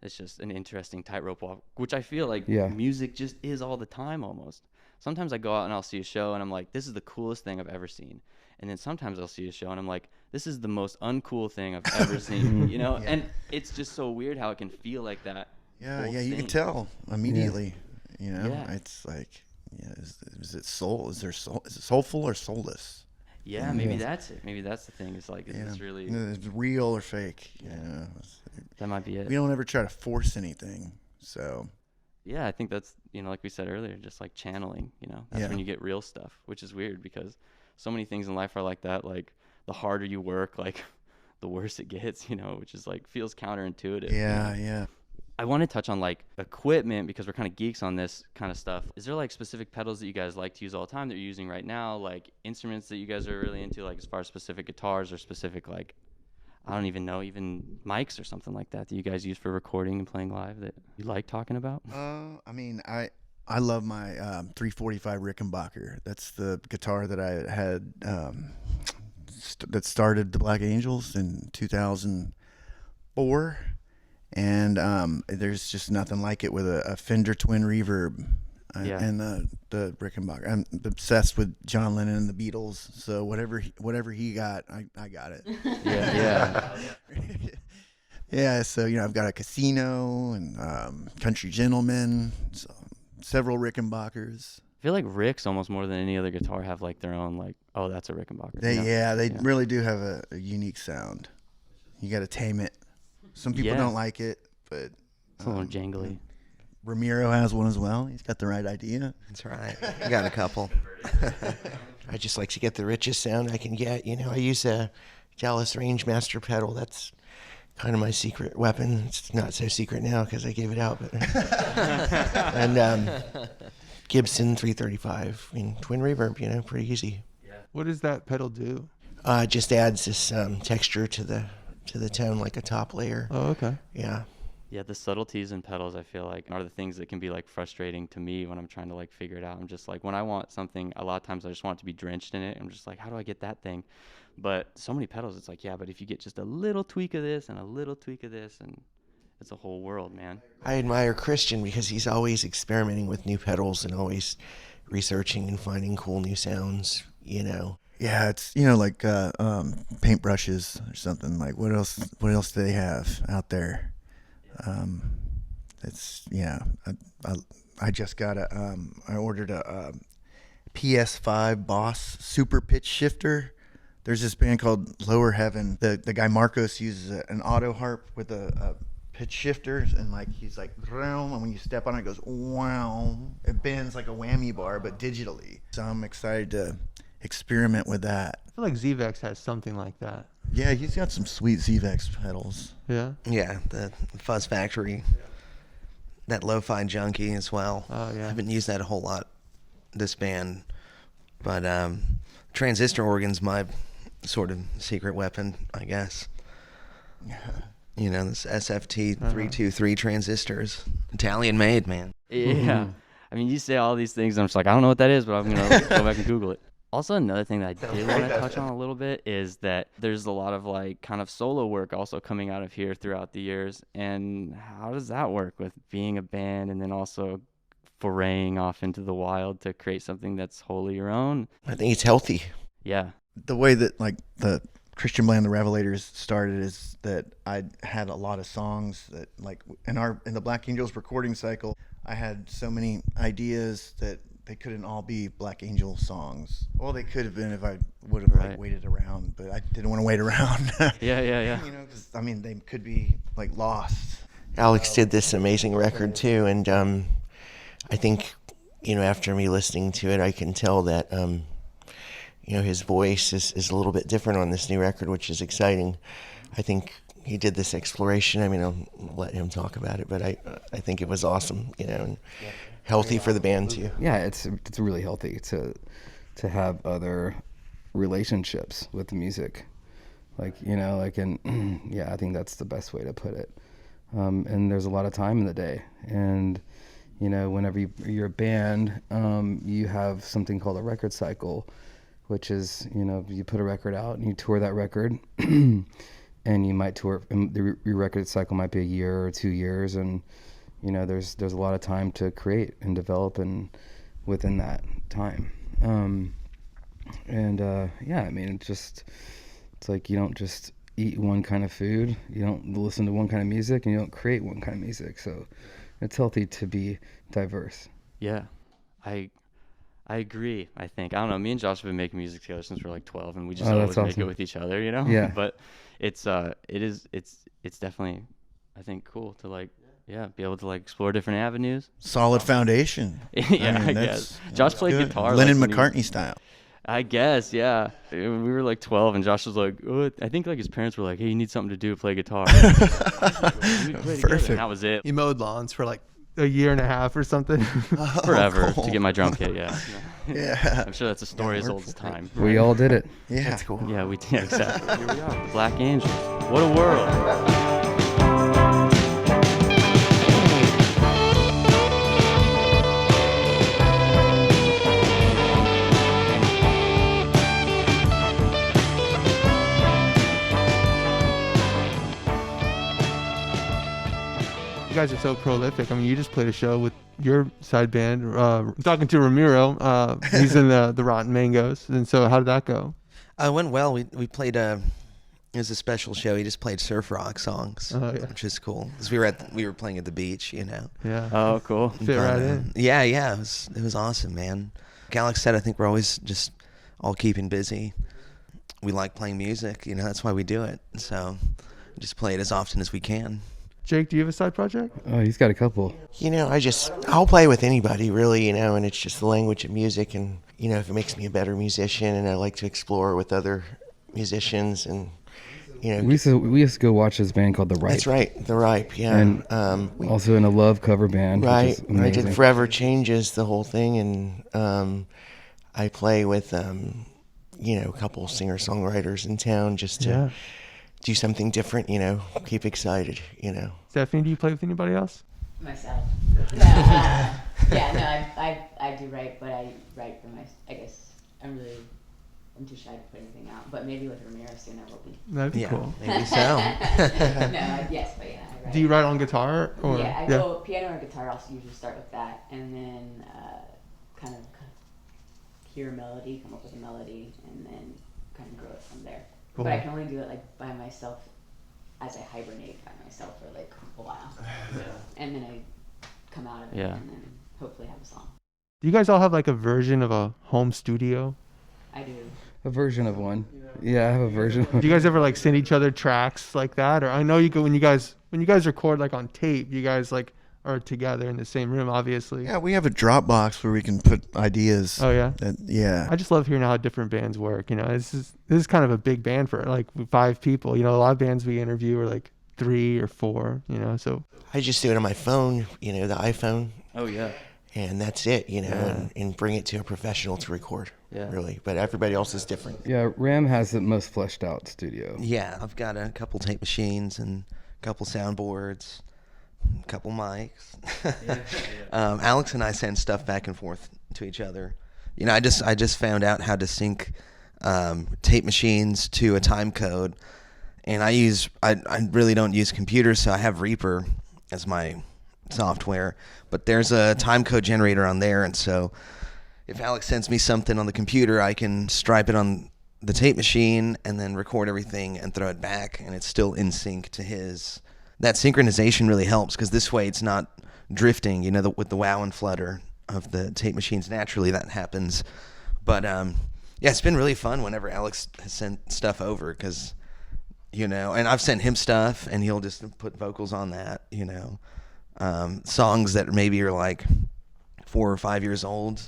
It's just an interesting tightrope walk, which I feel like Yeah. music just is all the time almost. Sometimes I go out and I'll see a show and I'm like, this is the coolest thing I've ever seen. And then sometimes I'll see a show and I'm like, this is the most uncool thing I've ever seen, you know? And it's just so weird how it can feel like that. Yeah, both yeah, you can things. tell immediately. You know, Yeah. it's like, yeah, is it soul? Is it soulful or soulless? Yeah, maybe that's it. Maybe that's the thing. It's like, it's really, You know, it's real or fake. You know, that might be it. we don't ever try to force anything. So Yeah, I think that's, you know, like we said earlier, just like channeling, you know, that's Yeah. when you get real stuff, which is weird because so many things in life are like that. Like the harder you work, like the worse it gets, you know, which is like feels counterintuitive. you yeah, know? yeah. I want to touch on like equipment because we're kind of geeks on this kind of stuff. Is there like specific pedals that you guys like to use all the time that you're using right now? Like instruments that you guys are really into, like as far as specific guitars or specific, like, I don't even know, even mics or something like that you guys use for recording and playing live that you like talking about? I mean, I love my 345 Rickenbacker. That's the guitar that I had that started the Black Angels in 2004. And there's just nothing like it with a Fender Twin Reverb Yeah. and the Rickenbacker. I'm obsessed with John Lennon and the Beatles, so whatever he got, I got it. Yeah. Yeah, so you know I've got a Casino and Country Gentleman, so several Rickenbackers. I feel like Ricks almost more than any other guitar have like their own like, oh, that's a Rickenbacker. you know? They really do have a unique sound. You got to tame it. Some people Yeah. don't like it, but It's a little jangly. Ramiro has one as well. He's got the right idea. That's right. I got a couple. I just like to get the richest sound I can get. You know, I use a Dallas Rangemaster pedal. That's kind of my secret weapon. It's not so secret now because I gave it out. But and Gibson 335. I mean, twin reverb. You know, pretty easy. What does that pedal do? It just adds this texture to the tone, like a top layer. Oh, okay. Yeah. Yeah, the subtleties in pedals, I feel like, are the things that can be like frustrating to me when I'm trying to like figure it out. I'm just like, when I want something, a lot of times I just want it to be drenched in it. I'm just like, how do I get that thing? But so many pedals, it's like, yeah, but if you get just a little tweak of this and a little tweak of this, and it's a whole world, man. I admire Christian because he's always experimenting with new pedals and always researching and finding cool new sounds, you know. Yeah, it's like paintbrushes or something. Like what else do they have out there? It's I just got I ordered a PS5 Boss super pitch shifter. There's this band called Lower Heaven. The guy Marcos uses an auto harp with a pitch shifter, and like he's like, and when you step on it, it goes wow. It bends like a whammy bar, but digitally. So I'm excited to experiment with that. I feel like Zvex has something like that. Yeah, he's got some sweet Zvex pedals. Yeah. Yeah, the Fuzz Factory, that Lo-Fi Junkie as well. Oh, yeah. I haven't used that a whole lot, this band, but transistor organ's my sort of secret weapon, I guess. You know, this SFT 323 transistors, Italian made, man. Yeah. I mean, you say all these things, and I'm just like, I don't know what that is, but I'm going to go back and Google it. Also, another thing that I did want to touch on a little bit is that there's a lot of like kind of solo work also coming out of here throughout the years. And how does that work with being a band and then also foraying off into the wild to create something that's wholly your own? I think it's healthy. Yeah. The way that like the Christian Band, the Revelators started is that I had a lot of songs that like in the Black Angels recording cycle, I had so many ideas that they couldn't all be Black Angel songs. Well, they could have been if I would have like waited around, but I didn't want to wait around. Yeah. You know, 'cause, I mean, they could be like lost. Alex did this amazing record too, and I think, you know, after me listening to it, I can tell that you know, his voice is a little bit different on this new record, which is exciting. I think he did this exploration. I mean, I'll let him talk about it, but I think it was awesome, you know, and healthy for the band too. Yeah, it's really healthy to have other relationships with the music, like, you know, like, and yeah, I think that's the best way to put it. And there's a lot of time in the day, and you know, whenever you're a band, you have something called a record cycle, which is, you know, you put a record out and you tour that record, and you might tour, and your record cycle might be a year or 2 years, and you know, there's a lot of time to create and develop, and within that time, yeah, I mean, it's like you don't just eat one kind of food, you don't listen to one kind of music, and you don't create one kind of music. So it's healthy to be diverse. Yeah, I agree. I think, I don't know, me and Josh have been making music together since we were like 12, and we just always make it with each other, you know. Yeah. But it's definitely, I think, cool to like, yeah, be able to like explore different avenues. Solid foundation. Yeah, I guess. Josh played good. guitar, Lennon like, McCartney style. I guess, yeah. We were like 12, and Josh was like, oh, I think like his parents were like, hey, you need something to do, play guitar. Perfect. And that was it. He mowed lawns for like a year and a half or something. Forever cool. to get my drum kit, yeah. Yeah. I'm sure that's a story as old as time. We all did it. Yeah. That's cool. Yeah, we did, exactly. Here we are, the Black Angels. What a world. You guys are so prolific. I mean, you just played a show with your side band. I'm talking to Ramiro. He's in the Rotten Mangoes. And so how did that go? It went well. We played it was a special show. He just played surf rock songs, Oh, yeah. which is cool. 'Cause we were playing at the beach, you know. Yeah. Oh, cool. Fit right in. Yeah, it was awesome, man. Like Alex said, I think we're always just all keeping busy. We like playing music, you know. That's why we do it. So just play it as often as we can. Jake, do you have a side project? Oh, he's got a couple. You know, I'll play with anybody really, you know, and it's just the language of music, and you know, if it makes me a better musician, and I like to explore with other musicians, and you know, We used to go watch this band called The Ripe. that's right, The Ripe, yeah. And also in a Love cover band. Right, Which is I amazing. did Forever Changes, the whole thing, and I play with you know, a couple singer-songwriters in town just to do something different, you know, keep excited, you know. Stephanie, do you play with anybody else? Myself. Yeah, I do write, but I write for I guess I'm too shy to put anything out. But maybe with Ramiro soon I will be. That'd be Yeah, cool. maybe so. Yes, but yeah, I write. Do you write on guitar? Or? Yeah, I go piano or guitar. I'll usually start with that, and then kind of hear a melody, come up with a melody, and then kind of grow it from there. Cool. But I can only do it like by myself, as I hibernate by myself for like a while, and then I come out of it, Yeah. and then hopefully have a song. Do you guys all have like a version of a home studio? I do. A version of one. Yeah, I have a version. Do you guys ever like send each other tracks like that? Or I know you go when you guys record like on tape, you guys like are together in the same room, obviously. Yeah, we have a Dropbox where we can put ideas. Oh yeah. Yeah. I just love hearing how different bands work. You know, this is kind of a big band for like 5 people. You know, a lot of bands we interview are like 3 or 4. You know, so I just do it on my phone, you know, the iPhone, Oh, yeah. and that's it, you know, and bring it to a professional to record, really. But everybody else is different. Yeah, Ram has the most fleshed out studio. Yeah, I've got a couple tape machines and a couple soundboards, a couple mics. Alex and I send stuff back and forth to each other. You know, I just found out how to sync tape machines to a time code, and I really don't use computers, so I have Reaper as my software, but there's a time code generator on there, and so if Alex sends me something on the computer, I can stripe it on the tape machine and then record everything and throw it back, and it's still in sync to his. That synchronization really helps because this way it's not drifting, you know, with the wow and flutter of the tape machines. Naturally that happens, but yeah, it's been really fun whenever Alex has sent stuff over, because you know, and I've sent him stuff and he'll just put vocals on that, you know, songs that maybe are like 4 or 5 years old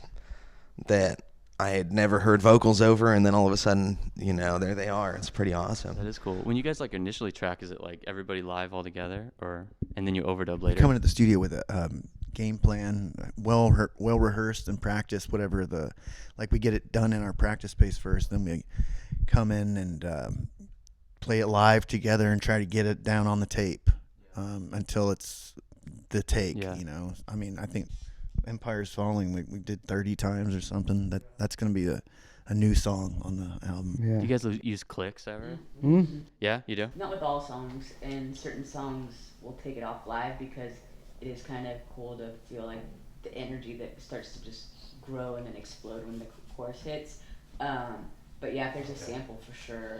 that I had never heard vocals over, and then all of a sudden, you know, there they are. It's pretty awesome. That is cool. When you guys like initially track, is it like everybody live all together, or and then you overdub later? Coming to the studio with a game plan, well rehearsed and practiced, whatever we get it done in our practice space first, then we come in and play it live together and try to get it down on the tape until it's the take. Yeah. You know, I mean, I think Empire's Falling we did 30 times or something. That's gonna be a new song on the album. Yeah. Do you guys use clicks ever? Mm-hmm. Yeah, you do. Not with all songs, and certain songs we'll take it off live because it is kind of cool to feel like the energy that starts to just grow and then explode when the chorus hits. But yeah, if there's a sample for sure,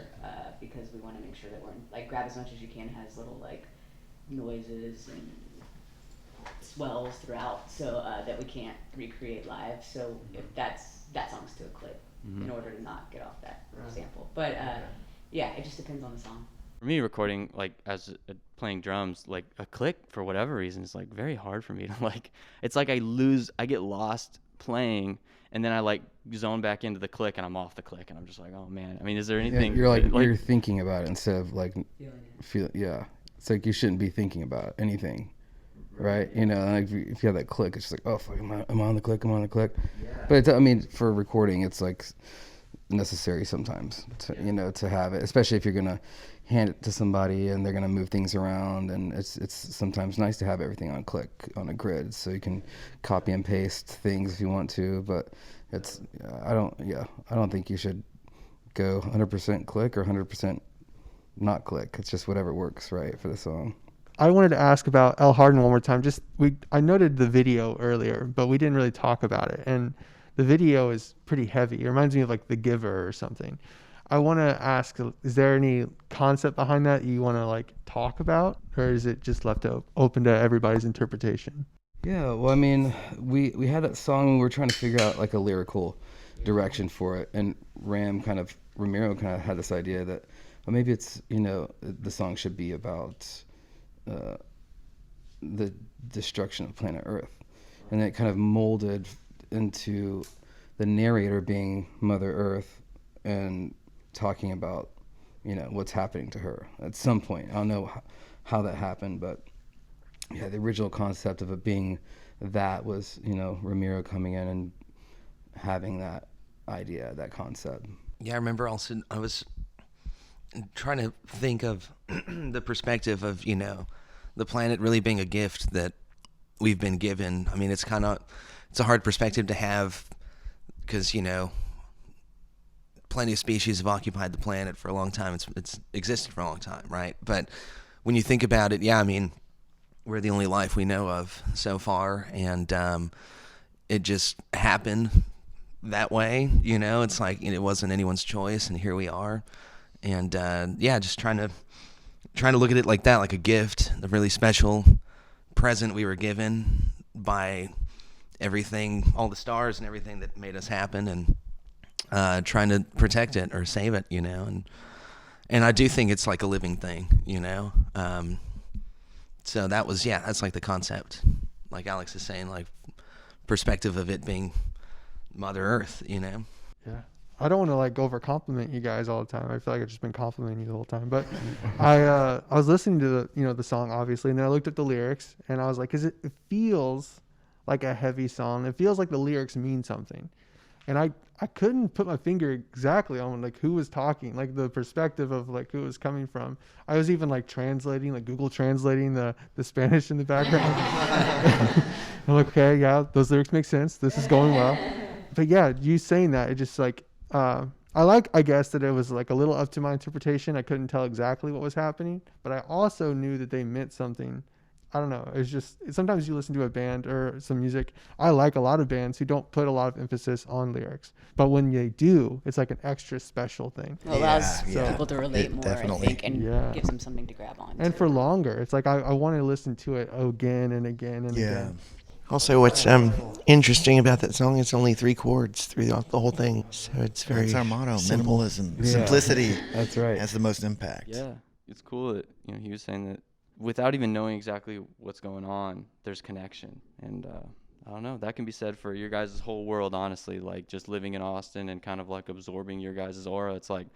because we want to make sure that we're like grab as much as you can, has little like noises and swells throughout, so that we can't recreate live. So if that song's to a click in order to not get off that sample. But yeah, it just depends on the song. For me, recording like as playing drums, like a click for whatever reason is like very hard for me to like. It's like I get lost playing, and then I like zone back into the click, and I'm off the click, and I'm just like, oh man. I mean, is there anything? You're like you're thinking about it instead of like yeah. It's like you shouldn't be thinking about anything, right? You know, like if you have that click, it's just like, oh fuck, I'm on the click. But it's, I mean, for recording, it's like necessary sometimes to have it, especially if you're gonna hand it to somebody and they're gonna move things around, and it's sometimes nice to have everything on click on a grid so you can copy and paste things if you want to. But it's I don't think you should go 100% click or 100% not click. It's just whatever works right for the song. I wanted to ask about El Harden one more time. I noted the video earlier, but we didn't really talk about it. And the video is pretty heavy. It reminds me of like The Giver or something. I want to ask, is there any concept behind that you want to like talk about, or is it just left open to everybody's interpretation? Yeah, well, I mean, we had that song and we were trying to figure out like a lyrical direction for it, and Ramiro kind of had this idea that maybe it's, the song should be about the destruction of planet Earth, and it kind of molded into the narrator being Mother Earth and talking about what's happening to her at some point. I don't know how that happened, but yeah, the original concept of it being that was Ramiro coming in and having that idea, that concept. Yeah, I remember also I was trying to think of the perspective of the planet really being a gift that we've been given. I mean, it's a hard perspective to have because plenty of species have occupied the planet for a long time. It's existed for a long time, right? But when you think about it, yeah, I mean, we're the only life we know of so far, and it just happened that way. It's like it wasn't anyone's choice, and here we are. And yeah, just trying to look at it like that, like a gift, a really special present we were given by everything, all the stars and everything that made us happen, and trying to protect it or save it, and I do think it's like a living thing, so that's like the concept, like Alex is saying, like perspective of it being Mother Earth, Yeah. I don't want to like over compliment you guys all the time. I feel like I've just been complimenting you the whole time. But I was listening to the song obviously, and then I looked at the lyrics and I was like, it feels like a heavy song. It feels like the lyrics mean something. And I couldn't put my finger exactly on like who was talking, like the perspective of like who it was coming from. I was even like translating, like Google translating the Spanish in the background. I'm like, okay, yeah, those lyrics make sense. This is going well. But yeah, you saying that, it just like, I guess that it was like a little up to my interpretation. I couldn't tell exactly what was happening, but I also knew that they meant something. I don't know. It's just, sometimes you listen to a band or some music. I like a lot of bands who don't put a lot of emphasis on lyrics, but when they do, it's like an extra special thing. It allows people to relate more, definitely. I think, and gives them something to grab on. And for longer, it's like I want to listen to it again and again and again. Also, what's interesting about that song, it's only 3 chords throughout the whole thing. So it's very That's our motto, simple. minimalism. Yeah. Simplicity That's right. has the most impact. Yeah, it's cool that he was saying that without even knowing exactly what's going on, there's connection, and I don't know, that can be said for your guys' whole world, honestly. Like just living in Austin and kind of like absorbing your guys' aura. It's like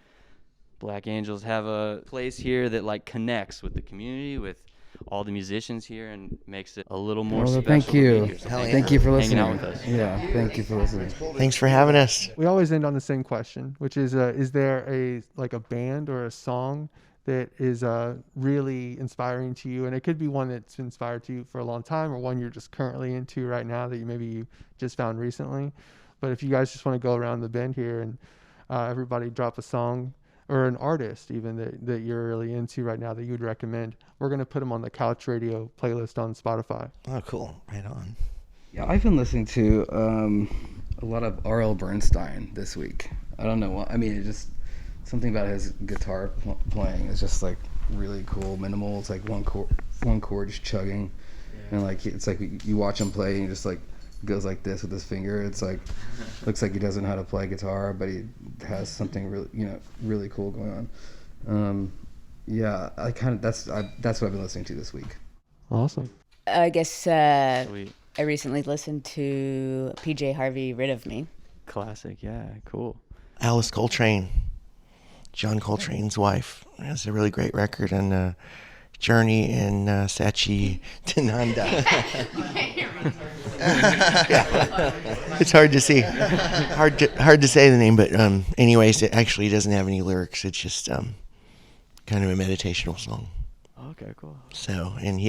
Black Angels have a place here that like connects with the community, with all the musicians here, and makes it a little more special. Thank you. to be here. So Thank you for hanging listening. out with us. Yeah, thank you for listening. Thanks for having us. We always end on the same question, which is there a band or a song that is really inspiring to you? And it could be one that's inspired to you for a long time, or one you're just currently into right now that you just found recently. But if you guys just want to go around the bend here and everybody drop a song or an artist even that you're really into right now that you would recommend, we're going to put them on the Couch Radio playlist on Spotify. Oh, cool. Right on. Yeah, I've been listening to a lot of R.L. Bernstein this week. I don't know why. I mean, it just something about his guitar playing is just like really cool, minimal. It's like one chord just chugging, and like it's like you watch him play and he just like goes like this with his finger. It's like looks like he doesn't know how to play guitar, but he has something really cool going on. Yeah, that's what I've been listening to this week. Awesome. I guess Sweet. I recently listened to PJ Harvey, "Rid of Me." Classic. Yeah. Cool. Alice Coltrane, John Coltrane's wife, has a really great record, and Journey and Sachi Tananda. Yeah. It's hard to see, hard to say the name, but anyways, it actually doesn't have any lyrics. It's just kind of a meditational song. Okay. Cool. So, and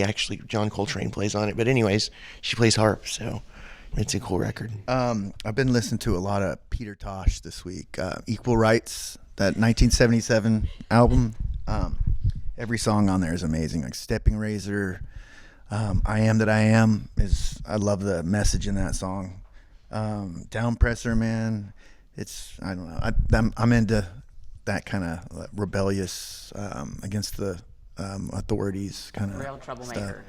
John Coltrane plays on it. But anyways, she plays harp, so it's a cool record. I've been listening to a lot of Peter Tosh this week. Equal Rights, that 1977 album. Every song on there is amazing. Like Stepping Razor, I Am That I Am I love the message in that song. Downpresser, man. I don't know. I'm into that kind of rebellious against the authorities kind of Real troublemaker.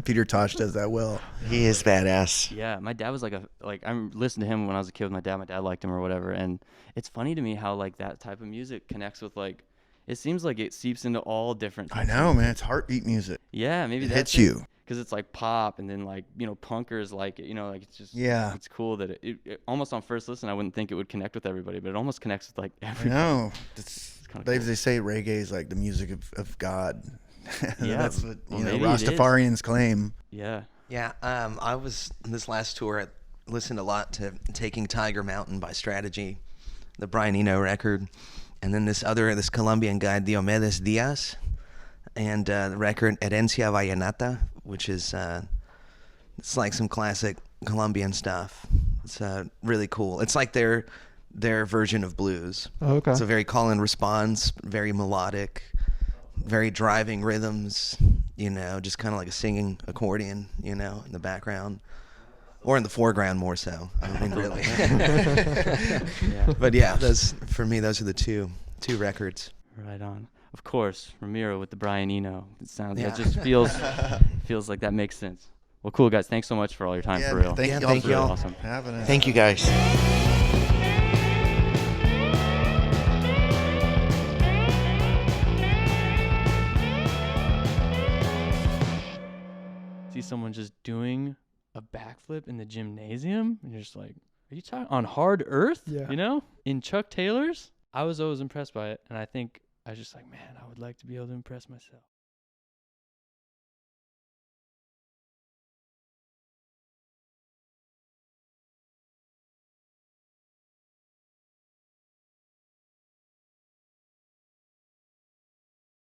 Peter Tosh does that well. He is badass. Yeah, my dad was I listened to him when I was a kid with my dad. My dad liked him or whatever, and it's funny to me how like that type of music connects with like. It seems like it seeps into all different. I know, man. It's heartbeat music. Yeah, maybe It that's hits you. because it's like pop, and then like punkers like it. Like it's just Yeah. It's cool that it almost on first listen I wouldn't think it would connect with everybody, but it almost connects with like I everybody. know. kinda They cool. say reggae is like the music of God. Yeah, That's what well, maybe it is. Rastafarians claim. Yeah. Yeah, I was this last tour. I listened a lot to "Taking Tiger Mountain" by Strategy, the Brian Eno record, and then this Colombian guy Diomedes Diaz, and the record Herencia Vallenata, which is it's like some classic Colombian stuff. It's really cool. It's like their version of blues. Oh, okay. It's a very call and response, very melodic, very driving rhythms, just kind of like a singing accordion, in the background or in the foreground more so. I mean, really. Yeah. But yeah, those are the two records. Right on. Of course, Ramiro with the Brian Eno. That Yeah. just feels like that makes sense. Well, cool guys. Thanks so much for all your time, Yeah, for man, real. thank Yeah, y'all thank for y'all. Awesome. having us. Thank you guys. See someone just doing a backflip in the gymnasium, and you're just like, are you talking on hard earth? Yeah. In Chuck Taylor's? I was always impressed by it, and I think I was just like, man, I would like to be able to impress myself.